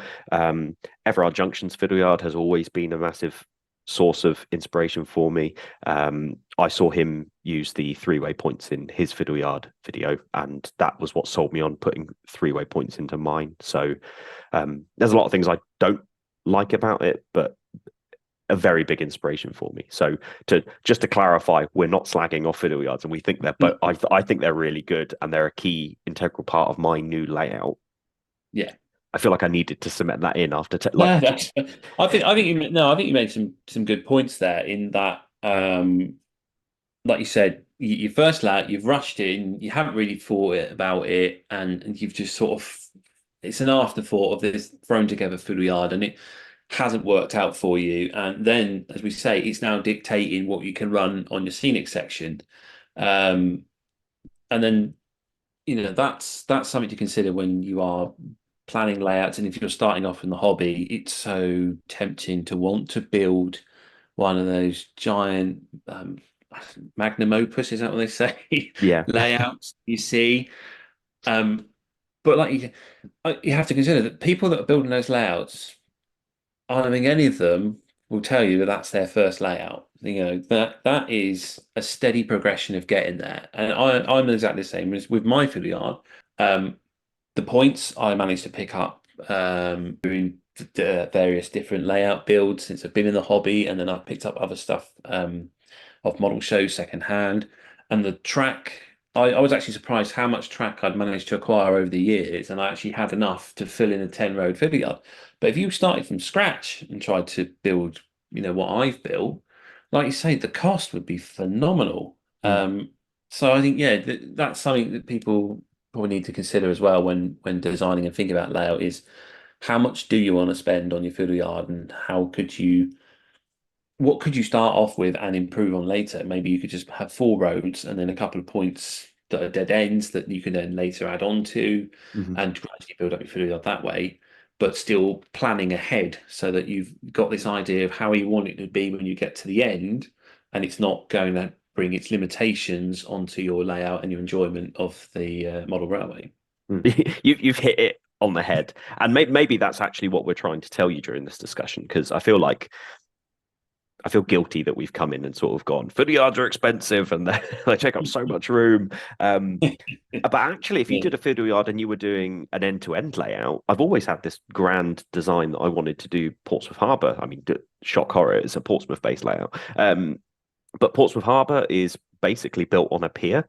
Everard Junction's fiddle yard has always been a massive source of inspiration for me. I saw him use the three-way points in his fiddle yard video, and that was what sold me on putting three-way points into mine. So there's a lot of things I don't like about it, but a very big inspiration for me. So to clarify, we're not slagging off fiddle yards, and we think they're, but I think they're really good, and they're a key integral part of my new layout. Yeah. I feel like I needed to cement that in after I think you made some good points there in that like you said, your first layout, you've rushed in, you haven't really thought about it, and you've just sort of, it's an afterthought of this thrown together fiddle yard, and it hasn't worked out for you. And then, as we say, it's now dictating what you can run on your scenic section. And then, that's something to consider when you are planning layouts. And if you're starting off in the hobby, it's so tempting to want to build one of those giant magnum opus, is that what they say? Yeah. Layouts you see. But like you have to consider that people that are building those layouts, I don't think any of them will tell you that that's their first layout. That is a steady progression of getting there. And I'm exactly the same as with my fiddle yard. The points I managed to pick up doing the various different layout builds since I've been in the hobby, and then I've picked up other stuff of model shows secondhand. And the track, I was actually surprised how much track I'd managed to acquire over the years, and I actually had enough to fill in a 10-road fiddle yard. But if you started from scratch and tried to build, what I've built, like you say, the cost would be phenomenal. So I think, yeah, that's something that people probably need to consider as well when designing and thinking about layout is how much do you want to spend on your fiddle yard, and what could you start off with and improve on later? Maybe you could just have 4 roads and then a couple of points that are dead ends that you can then later add on to and gradually build up your fiddle yard that way, but still planning ahead so that you've got this idea of how you want it to be when you get to the end, and it's not going to bring its limitations onto your layout and your enjoyment of the model railway. You've hit it on the head, and maybe that's actually what we're trying to tell you during this discussion, because I feel guilty that we've come in and sort of gone, fiddle yards are expensive and they take up so much room. But actually, if you did a fiddle yard and you were doing an end-to-end layout, I've always had this grand design that I wanted to do Portsmouth Harbour. I mean, shock horror, it's a Portsmouth-based layout. But Portsmouth Harbour is basically built on a pier.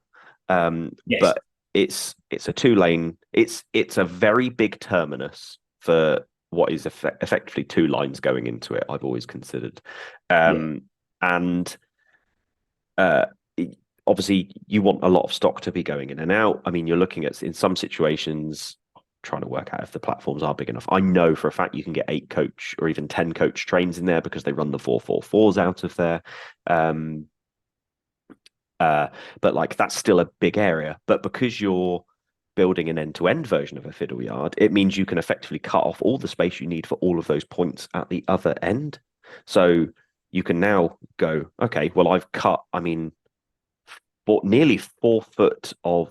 Yes. But it's a 2-lane. It's a very big terminus for what is effectively 2 lines going into it. I've always considered, and obviously you want a lot of stock to be going in and out. I mean, you're looking at, in some situations, trying to work out if the platforms are big enough. I know for a fact you can get 8 coach or even 10 coach trains in there because they run the 444s out of there. But like that's still a big area. But because you're building an end-to-end version of a fiddle yard, it means you can effectively cut off all the space you need for all of those points at the other end. So you can now go, okay, well, I've cut, nearly 4 foot of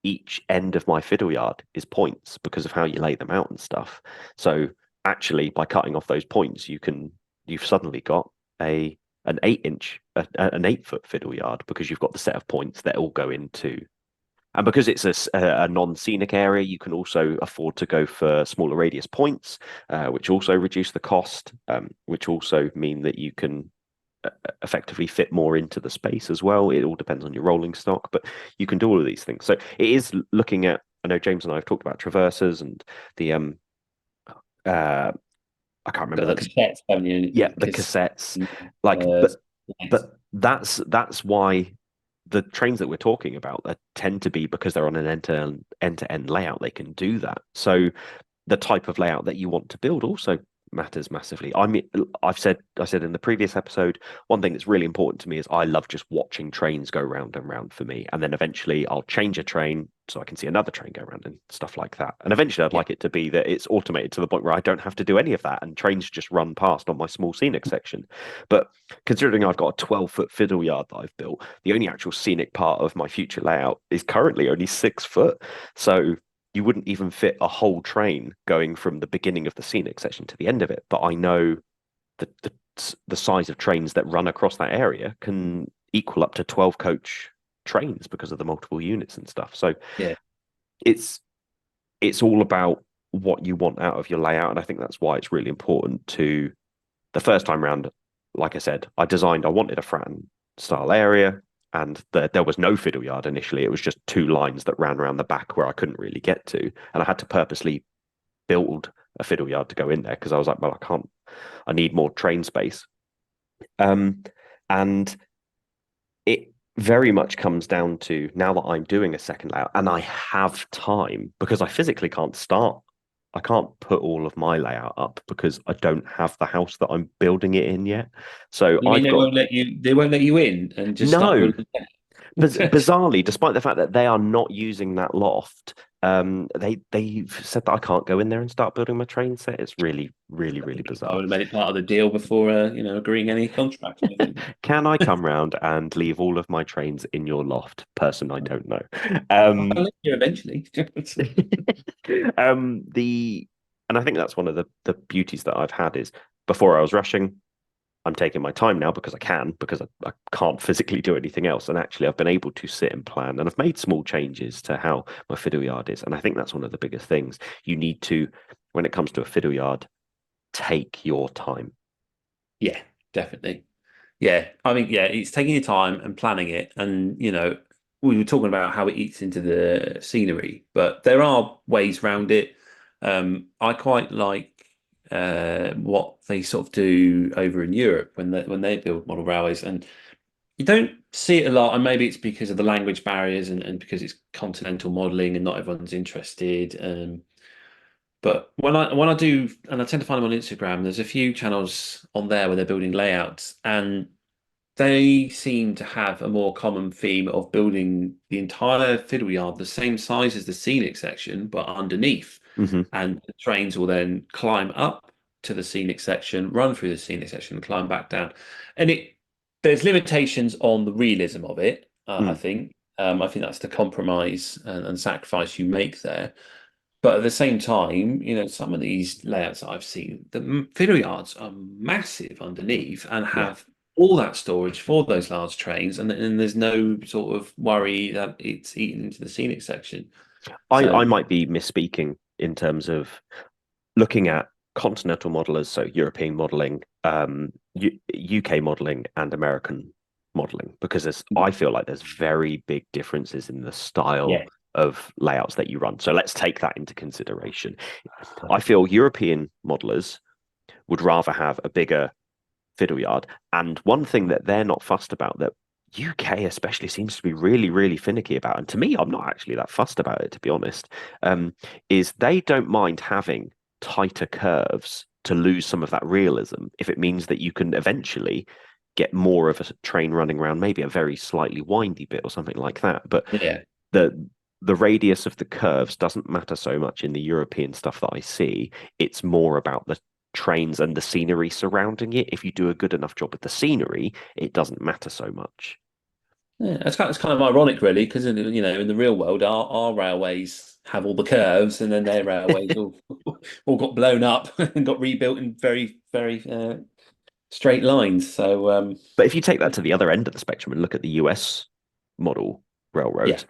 each end of my fiddle yard is points because of how you lay them out and stuff. So actually, by cutting off those points, you've suddenly got an 8-foot fiddle yard because you've got the set of points that all go into. And because it's a non-scenic area, you can also afford to go for smaller radius points, which also reduce the cost, which also mean that you can effectively fit more into the space as well. It all depends on your rolling stock, but you can do all of these things. So it is looking at. I know James and I have talked about traversers and the I can't remember Got the cassettes, haven't you? yeah, the cassettes. Like, but that's why the trains that we're talking about that tend to be, because they're on an end-to-end layout, they can do that. So the type of layout that you want to build also matters massively. I mean, I said in the previous episode, one thing that's really important to me is I love just watching trains go round and round for me, and then eventually I'll change a train so I can see another train go around and stuff like that. And eventually I'd like it to be that it's automated to the point where I don't have to do any of that and trains just run past on my small scenic section. But considering I've got a 12-foot fiddle yard that I've built, the only actual scenic part of my future layout is currently only 6 foot. So you wouldn't even fit a whole train going from the beginning of the scenic section to the end of it. But I know that the size of trains that run across that area can equal up to 12 coach trains because of the multiple units and stuff. So yeah, it's all about what you want out of your layout. And I think that's why it's really important to, the first time round, like I said, I wanted a Fratton style area. And there was no fiddle yard initially. It was just 2 lines that ran around the back where I couldn't really get to. And I had to purposely build a fiddle yard to go in there because I was like, well, I need more train space. And it very much comes down to, now that I'm doing a second layout and I have time, because I physically can't start. I can't put all of my layout up because I don't have the house that I'm building it in yet. So they won't let you in and just start building. Bizarrely, despite the fact that they are not using that loft, they've said that I can't go in there and start building my train set. It's really, really, really bizarre. I would have made it part of the deal before, agreeing any contract. Can I come round and leave all of my trains in your loft? Person I don't know. I'll live here eventually. And I think that's one of the beauties that I've had is, before I was rushing, I'm taking my time now because I can't physically do anything else. And actually I've been able to sit and plan, and I've made small changes to how my fiddle yard is. And I think that's one of the biggest things. You need to, when it comes to a fiddle yard, take your time. Yeah, definitely. Yeah, I mean, yeah, it's taking your time and planning it. And, we were talking about how it eats into the scenery, but there are ways around it. I quite like what they sort of do over in Europe when they build model railways, and you don't see it a lot. And maybe it's because of the language barriers and because it's continental modelling and not everyone's interested. But when I do, and I tend to find them on Instagram, there's a few channels on there where they're building layouts, and they seem to have a more common theme of building the entire fiddle yard the same size as the scenic section, but underneath. Mm-hmm. And the trains will then climb up to the scenic section, run through the scenic section, and climb back down. And there's limitations on the realism of it. I think that's the compromise and sacrifice you make there. But at the same time, some of these layouts that I've seen, the fiddle yards are massive underneath and have all that storage for those large trains, and there's no sort of worry that it's eaten into the scenic section. I might be misspeaking in terms of looking at continental modelers, so European modeling, UK modeling, and American modeling, because I feel like there's very big differences in the style of layouts that you run. So let's take that into consideration. I feel European modelers would rather have a bigger fiddle yard, and one thing that they're not fussed about, that UK especially seems to be really, really finicky about, and to me, I'm not actually that fussed about it, to be honest, is they don't mind having tighter curves to lose some of that realism if it means that you can eventually get more of a train running around maybe a very slightly windy bit or something like that. But the radius of the curves doesn't matter so much in the European stuff that I see. It's more about the trains and the scenery surrounding it. If you do a good enough job with the scenery, it doesn't matter so much. Yeah, it's kind of ironic, really, because in the real world, our railways have all the curves, and then their railways all got blown up and got rebuilt in very, very straight lines. So, but if you take that to the other end of the spectrum and look at the US model railroads,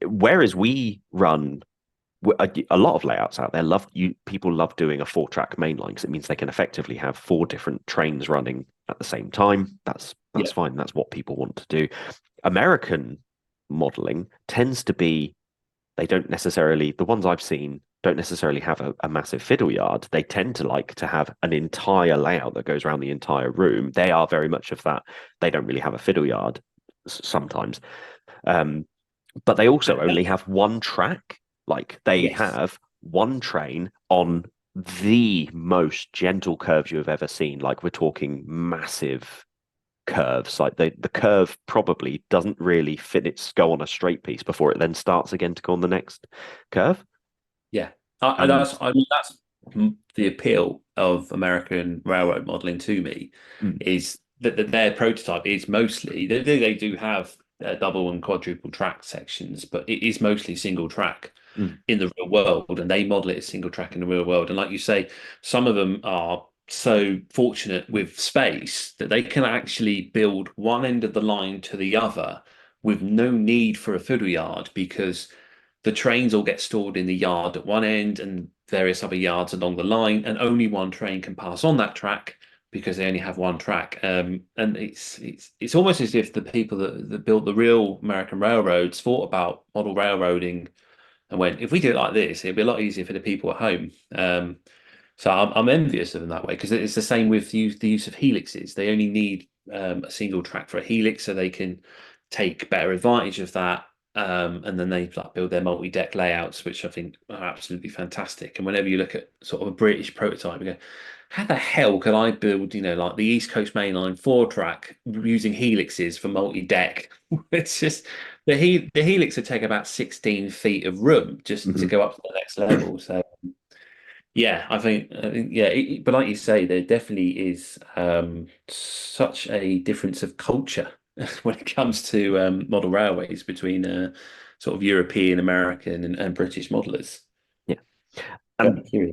whereas we run a lot of layouts out there, people love doing a 4-track main line because it means they can effectively have 4 different trains running at the same time. That's That's fine. That's what people want to do. American modeling tends to be, they don't necessarily, the ones I've seen don't necessarily have a massive fiddle yard. They tend to like to have an entire layout that goes around the entire room. They are very much of that. They don't really have a fiddle yard sometimes. But they also only have one track. Like they have one train on the most gentle curves you have ever seen. Like we're talking massive curves. Like the curve probably doesn't really fit its go on a straight piece before it then starts again to go on the next curve. Yeah, that's the appeal of American railroad modeling to me, is that their prototype is mostly they do have double and quadruple track sections, but it is mostly single track in the real world, and they model it as single track in the real world. And like you say, some of them are so fortunate with space that they can actually build one end of the line to the other with no need for a fiddle yard, because the trains all get stored in the yard at one end and various other yards along the line, and only one train can pass on that track because they only have one track. And it's almost as if the people that built the real American railroads thought about model railroading and went, if we do it like this, it'd be a lot easier for the people at home. So I'm envious of them that way, because it's the same with the use of helixes. They only need a single track for a helix, so they can take better advantage of that. And then they like build their multi-deck layouts, which I think are absolutely fantastic. And whenever you look at sort of a British prototype, you go, how the hell can I build, like the East Coast Main Line 4-track using helixes for multi-deck? It's just the helix would take about 16 feet of room just to go up to the next level. So yeah, I think yeah, but like you say, there definitely is such a difference of culture when it comes to model railways between sort of European, American, and British modelers. Yeah. And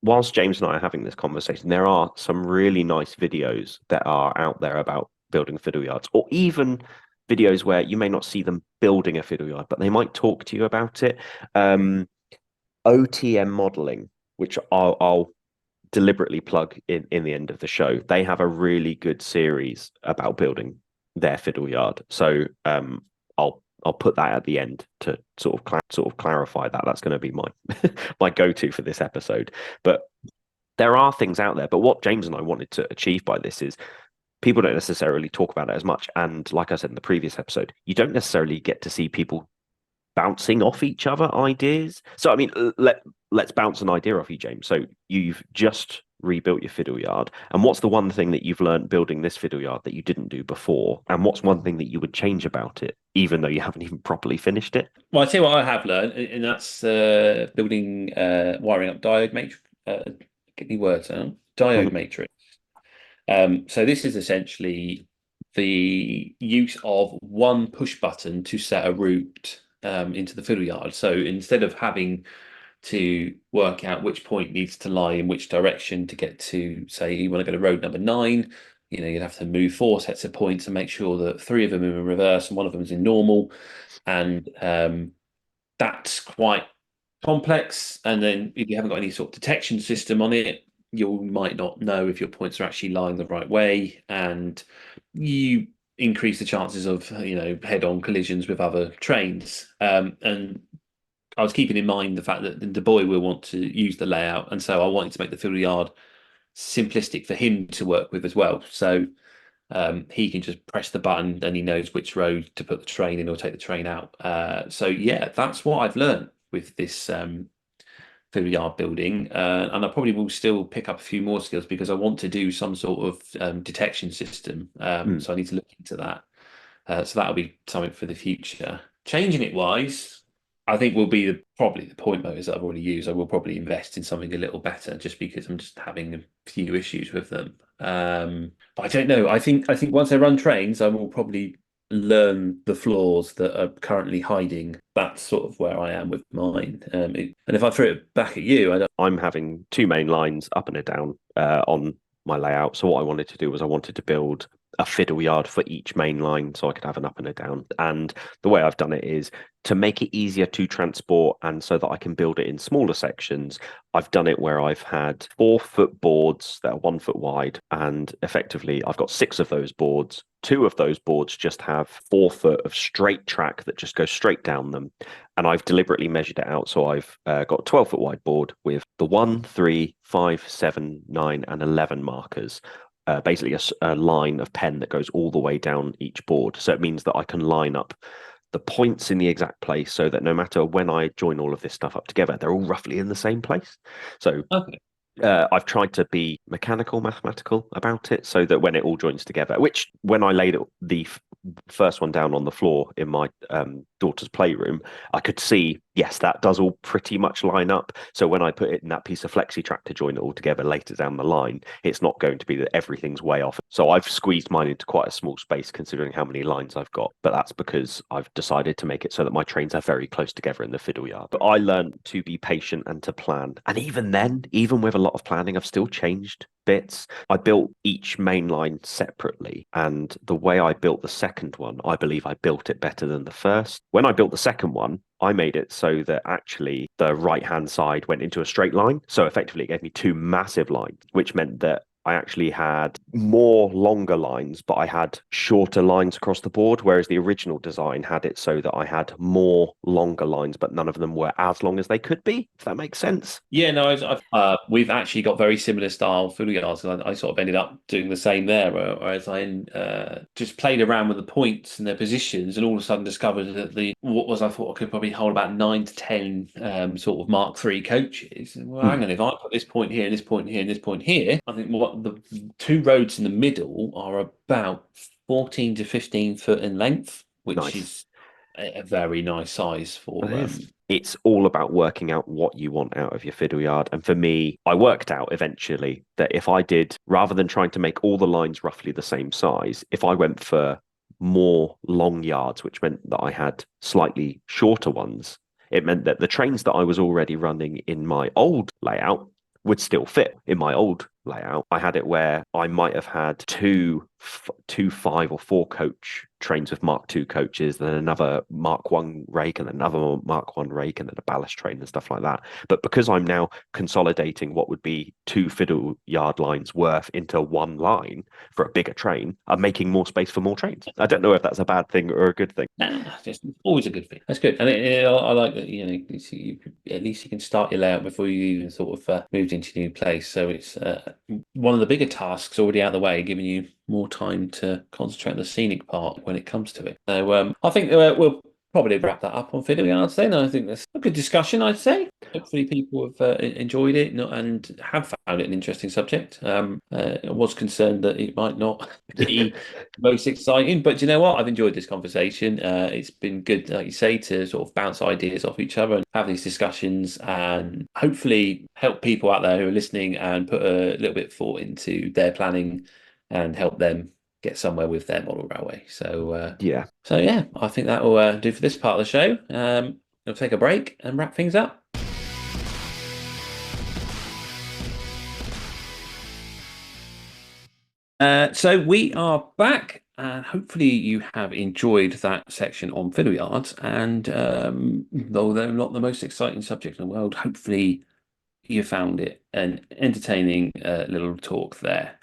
whilst James and I are having this conversation, there are some really nice videos that are out there about building fiddle yards, or even videos where you may not see them building a fiddle yard, but they might talk to you about it. OTM modeling, which I'll deliberately plug in the end of the show. They have a really good series about building their fiddle yard. So I'll put that at the end to sort of clarify that. That's going to be my my go-to for this episode. But there are things out there. But what James and I wanted to achieve by this is people don't necessarily talk about it as much. And like I said in the previous episode, you don't necessarily get to see people bouncing off each other ideas. So I mean, let's bounce an idea off you, James. So you've just rebuilt your fiddle yard, and what's the one thing that you've learned building this fiddle yard that you didn't do before, and what's one thing that you would change about it, even though you haven't even properly finished it? Well, I tell you what I have learned, and that's building wiring up diode matrix. Get me words out. Diode matrix. So this is essentially the use of one push button to set a route into the fiddle yard. So instead of having to work out which point needs to lie in which direction to get to, say, you want to go to road number 9, you'd have to move 4 sets of points and make sure that 3 of them are in reverse and 1 of them is in normal. And that's quite complex. And then if you haven't got any sort of detection system on it, you might not know if your points are actually lying the right way, and you increase the chances of head-on collisions with other trains. And I was keeping in mind the fact that the boy will want to use the layout, and so I wanted to make the fiddle yard simplistic for him to work with as well. So he can just press the button and he knows which road to put the train in or take the train out. So yeah, that's what I've learned with this fiddle yard building, and I probably will still pick up a few more skills because I want to do some sort of detection system. So I need to look into that. So that'll be something for the future. Changing it wise, I think will be probably the point motors that I've already used. I will probably invest in something a little better, just because I'm just having a few issues with them. But I don't know. I think once I run trains, I will probably learn the flaws that are currently hiding. That's sort of where I am with mine. And if I throw it back at you, I'm having 2 main lines, up and a down, on my layout. So what I wanted to do was I wanted to build a fiddle yard for each main line, so I could have an up and a down. And the way I've done it is to make it easier to transport, and so that I can build it in smaller sections. I've done it where I've had 4-foot boards that are 1 foot wide, and effectively I've got 6 of those boards. 2 of those boards just have 4 foot of straight track that just goes straight down them. And I've deliberately measured it out. So I've got a 12-foot wide board with the 1, 3, 5, 7, 9, and 11 markers. Basically a line of pen that goes all the way down each board. So it means that I can line up the points in the exact place, so that no matter when I join all of this stuff up together, they're all roughly in the same place. So Okay. I've tried to be mathematical about it, so that when it all joins together, which when I laid the first one down on the floor in my daughter's playroom, I could see, yes, that does all pretty much line up. So when I put it in that piece of flexi track to join it all together later down the line, it's not going to be that everything's way off. So I've squeezed mine into quite a small space considering how many lines I've got. But that's because I've decided to make it so that my trains are very close together in the fiddle yard. But I learned to be patient and to plan. And even then, even with a lot of planning, I've still changed bits. I built each main line separately, and the way I built the second one, I believe I built it better than the first. When I built the second one, I made it so that actually the right hand side went into a straight line. So effectively it gave me 2 massive lines, which meant that I actually had more longer lines, but I had shorter lines across the board, whereas the original design had it so that I had more longer lines, but none of them were as long as they could be, if that makes sense. Yeah, no, we've actually got very similar style fiddle yards, and I sort of ended up doing the same there, whereas I just played around with the points and their positions, and all of a sudden discovered that I thought I could probably hold about 9 to 10 sort of Mark III coaches. Well, hang on, if I put this point here, and this point here, and this point here, I think what the 2 roads in the middle are about 14 to 15 foot in length, which is a very nice size for. It's all about working out what you want out of your fiddle yard. And for me, I worked out eventually that if I did, rather than trying to make all the lines roughly the same size, if I went for more long yards, which meant that I had slightly shorter ones, it meant that the trains that I was already running in my old layout would still fit in my old layout. I had it where I might have had two 5 or 4 coach trains with Mark II coaches, then another Mark I rake, and another Mark I rake, and then a ballast train and stuff like that. But because I'm now consolidating what would be 2 fiddle yard lines worth into 1 line for a bigger train, I'm making more space for more trains. I don't know if that's a bad thing or a good thing. Nah, just always a good thing. That's good, and I like that. At least you can start your layout before you even sort of moved into your new place. So it's one of the bigger tasks already out of the way, giving you more time to concentrate on the scenic part when it comes to it. So I think we'll probably wrap that up on fiddle yards then. I think that's a good discussion, I'd say. Hopefully people have enjoyed it and have found it an interesting subject. I was concerned that it might not be most exciting, but you know what? I've enjoyed this conversation. It's been good, like you say, to sort of bounce ideas off each other and have these discussions, and hopefully help people out there who are listening and put a little bit of thought into their planning and help them get somewhere with their model railway. So yeah, I think that will do for this part of the show. We'll take a break and wrap things up. So we are back, and hopefully you have enjoyed that section on fiddle yards. And though they're not the most exciting subject in the world, hopefully you found it an entertaining little talk there.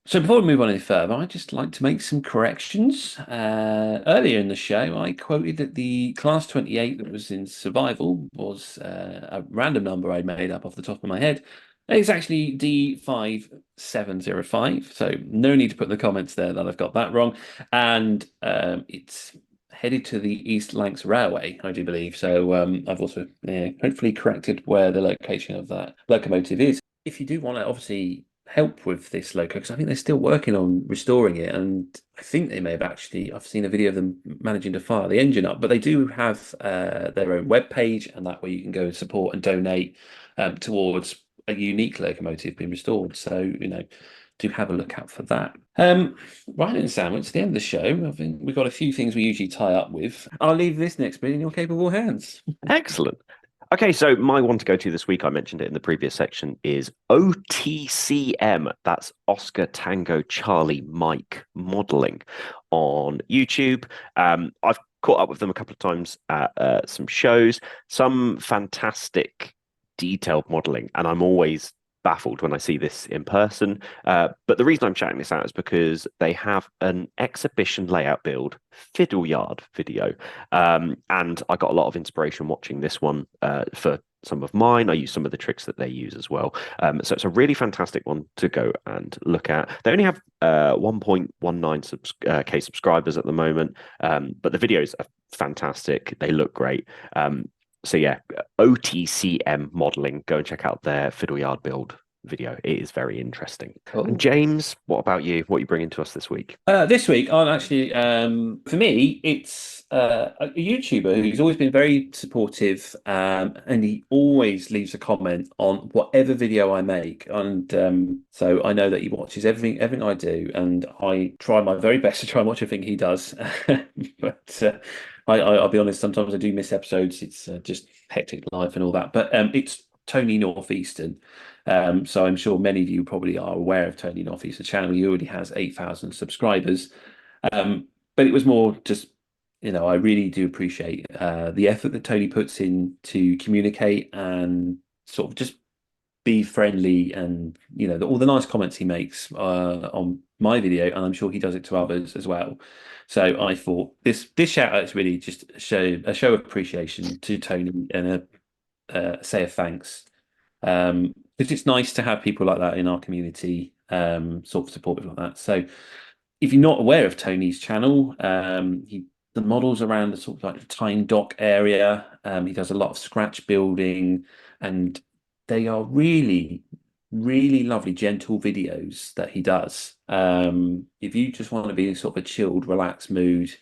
So before we move on any further, I'd just like to make some corrections. Earlier in the show, I quoted that the Class 28 that was in survival was a random number I made up off the top of my head. It's actually D5705, so no need to put in the comments there that I've got that wrong. And it's headed to the East Lancs Railway, I do believe. So I've also hopefully corrected where the location of that locomotive is. If you do want to obviously help with this loco, because I think they're still working on restoring it, and I think they may have I've seen a video of them managing to fire the engine up, but they do have their own webpage, and that way you can go and support and donate towards a unique locomotive being restored. So do have a look out for that. Right then, Sam, it's the end of the show. I think we've got a few things we usually tie up with. I'll leave this next bit in your capable hands. Excellent. Okay, so my one to go to this week, I mentioned it in the previous section, is OTCM. That's Oscar Tango Charlie Mike Modeling on YouTube. I've caught up with them a couple of times at some shows, some fantastic detailed modeling, and I'm always baffled when I see this in person. But the reason I'm shouting this out is because they have an exhibition layout build fiddle yard video. And I got a lot of inspiration watching this one for some of mine. I use some of the tricks that they use as well. So it's a really fantastic one to go and look at. They only have 1.19 K subscribers at the moment, but the videos are fantastic. They look great. So yeah, OTCM modeling. Go and check out their fiddle yard build video. It is very interesting. Cool. And James, what about you? What are you bringing to us this week? This week, I'm actually, for me, it's a YouTuber who's always been very supportive, and he always leaves a comment on whatever video I make. And so I know that he watches everything I do, and I try my very best to try and watch everything he does. But I'll be honest, sometimes I do miss episodes. It's just hectic life and all that. But it's Tony Northeastern. So I'm sure many of you probably are aware of Tony Northeastern's channel. He already has 8,000 subscribers. But it was more just, I really do appreciate the effort that Tony puts in to communicate and sort of just be friendly, and all the nice comments he makes on my video, and I'm sure he does it to others as well. So I thought this shout out is really just a show of appreciation to Tony, and say a thanks, because it's nice to have people like that in our community, sort of supportive like that. So if you're not aware of Tony's channel, the models around the sort of like the Tyne Dock area. He does a lot of scratch building, and they are really, really lovely, gentle videos that he does. If you just want to be in sort of a chilled, relaxed mood,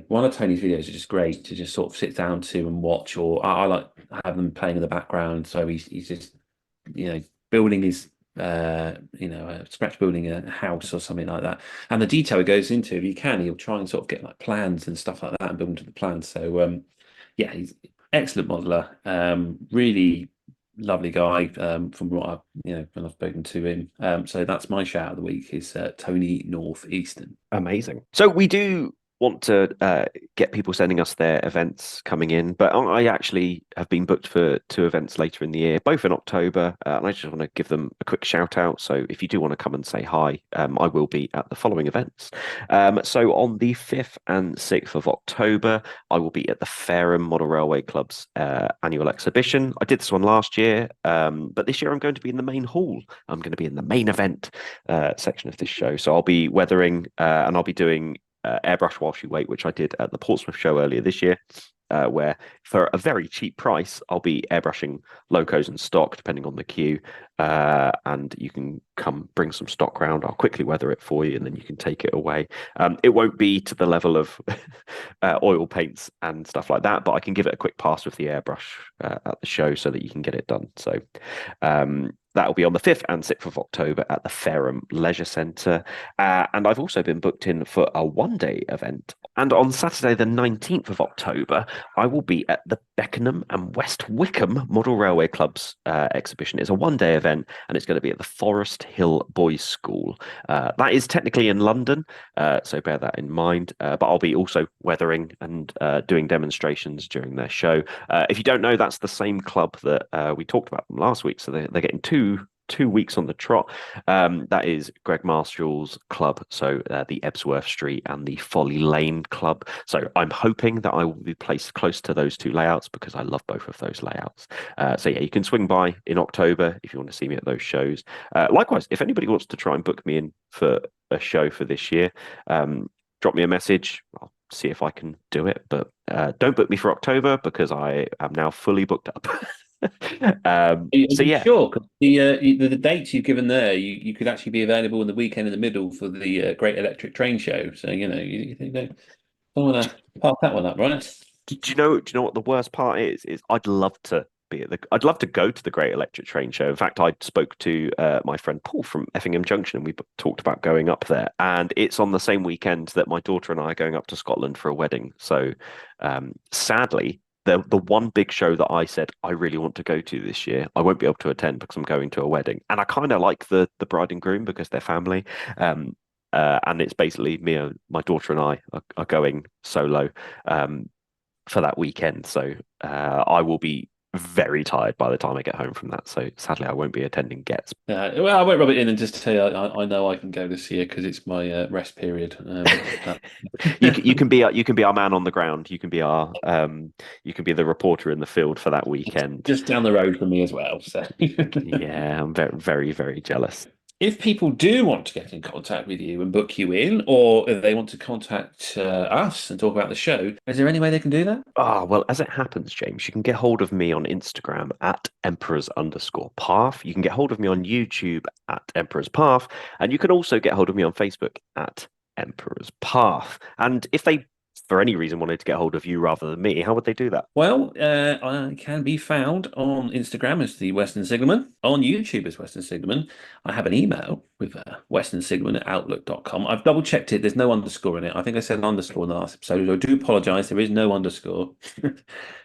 one of Tony's videos is just great to just sort of sit down to and watch, or I like have them playing in the background. So he's just, building his, scratch building a house or something like that. And the detail it goes into, if you can, he'll try and sort of get like plans and stuff like that and build them to the plans. So, yeah, he's excellent modeler. Really lovely guy, from what I've, when I've spoken to him. So that's my shout of the week is Tony Northeastern. Amazing. So we do want to get people sending us their events coming in, but I actually have been booked for 2 events later in the year, both in October, and I just want to give them a quick shout out. So if you do want to come and say hi, I will be at the following events. So on the 5th and 6th of October, I will be at the Fareham Model Railway Club's annual exhibition. I did this one last year, but this year I'm going to be in the main hall. I'm going to be in the main event section of this show. So I'll be weathering, and I'll be doing airbrush whilst you wait, which I did at the Portsmouth show earlier this year, where for a very cheap price I'll be airbrushing locos and stock depending on the queue, and you can come bring some stock round. I'll quickly weather it for you and then you can take it away. It won't be to the level of oil paints and stuff like that, but I can give it a quick pass with the airbrush at the show so that you can get it done. So that'll be on the 5th and 6th of October at the Fareham Leisure Centre. And I've also been booked in for a one-day event. And on Saturday, the 19th of October, I will be at the Beckenham and West Wickham Model Railway Club's exhibition. It's a one-day event, and it's going to be at the Forest Hill Boys' School. That is technically in London, so bear that in mind. But I'll be also weathering and doing demonstrations during their show. If you don't know, that's the same club that we talked about from last week. So they're getting two weeks on the trot. That is Greg Marshall's club, so the Ebsworth Street and the Folly Lane club. So I'm hoping that I will be placed close to those 2 layouts because I love both of those layouts. So yeah, you can swing by in October if you want to see me at those shows. Likewise, if anybody wants to try and book me in for a show for this year, drop me a message. I'll see if I can do it, but don't book me for October because I am now fully booked up. So yeah, sure. The dates you've given there, you could actually be available in the weekend in the middle for the Great Electric Train Show. So you don't want to park that one up, right? do you know what the worst part is? I'd love to I'd love to go to the Great Electric Train Show. In fact, I spoke to my friend Paul from Effingham Junction, and we talked about going up there. And it's on the same weekend that my daughter and I are going up to Scotland for a wedding. So sadly, the one big show that I said I really want to go to this year, I won't be able to attend because I'm going to a wedding, and I kind of like the bride and groom because they're family. And it's basically me and my daughter and I are going solo for that weekend. So I will be very tired by the time I get home from that. So sadly, I won't be attending Gets. Well, I won't rub it in and just tell you I know I can go this year because it's my rest period. You can be our man on the ground. You can be the reporter in the field for that weekend. Just down the road from me as well. So yeah, I'm very, very, very jealous. If people do want to get in contact with you and book you in, or if they want to contact us and talk about the show, is there any way they can do that? Well, as it happens, James, you can get hold of me on Instagram at emperors_path. You can get hold of me on YouTube at Emperor's Path. And you can also get hold of me on Facebook at Emperor's Path. And if they, for any reason, wanted to get hold of you rather than me, how would they do that? Well, I can be found on Instagram as the Western Signalman, on YouTube as Western Signalman. I have an email with westernsignalman@outlook.com. I've double checked it. There's no underscore in it. I think I said an underscore in the last episode. I do apologise. There is no underscore.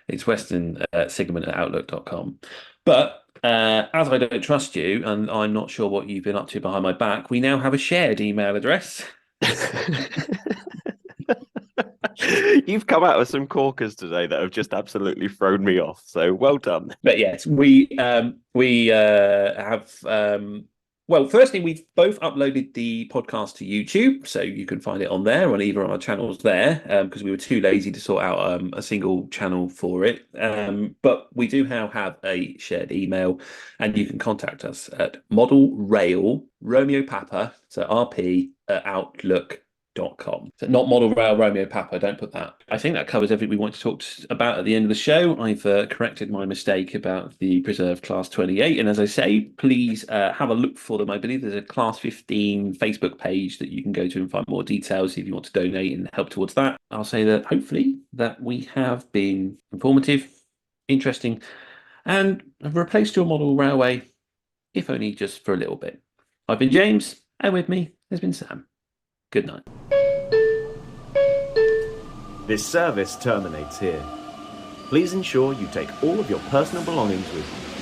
It's westernsignalman@outlook.com. But as I don't trust you and I'm not sure what you've been up to behind my back, we now have a shared email address. You've come out with some corkers today that have just absolutely thrown me off. So well done. But yes, we have. Well, firstly, we've both uploaded the podcast to YouTube, so you can find it on there on either of our channels there, because we were too lazy to sort out a single channel for it. But we do now have a shared email, and you can contact us at Model Rail Romeo Papa, so RP at Outlook.com. So not Model Rail Romeo Papa, don't put that. I think that covers everything we want to talk about at the end of the show. I've corrected my mistake about the Preserve Class 28. And as I say, please have a look for them. I believe there's a Class 15 Facebook page that you can go to and find more details if you want to donate and help towards that. I'll say that hopefully that we have been informative, interesting, and have replaced your model railway, if only just for a little bit. I've been James, and with me has been Sam. Good night. This service terminates here. Please ensure you take all of your personal belongings with you.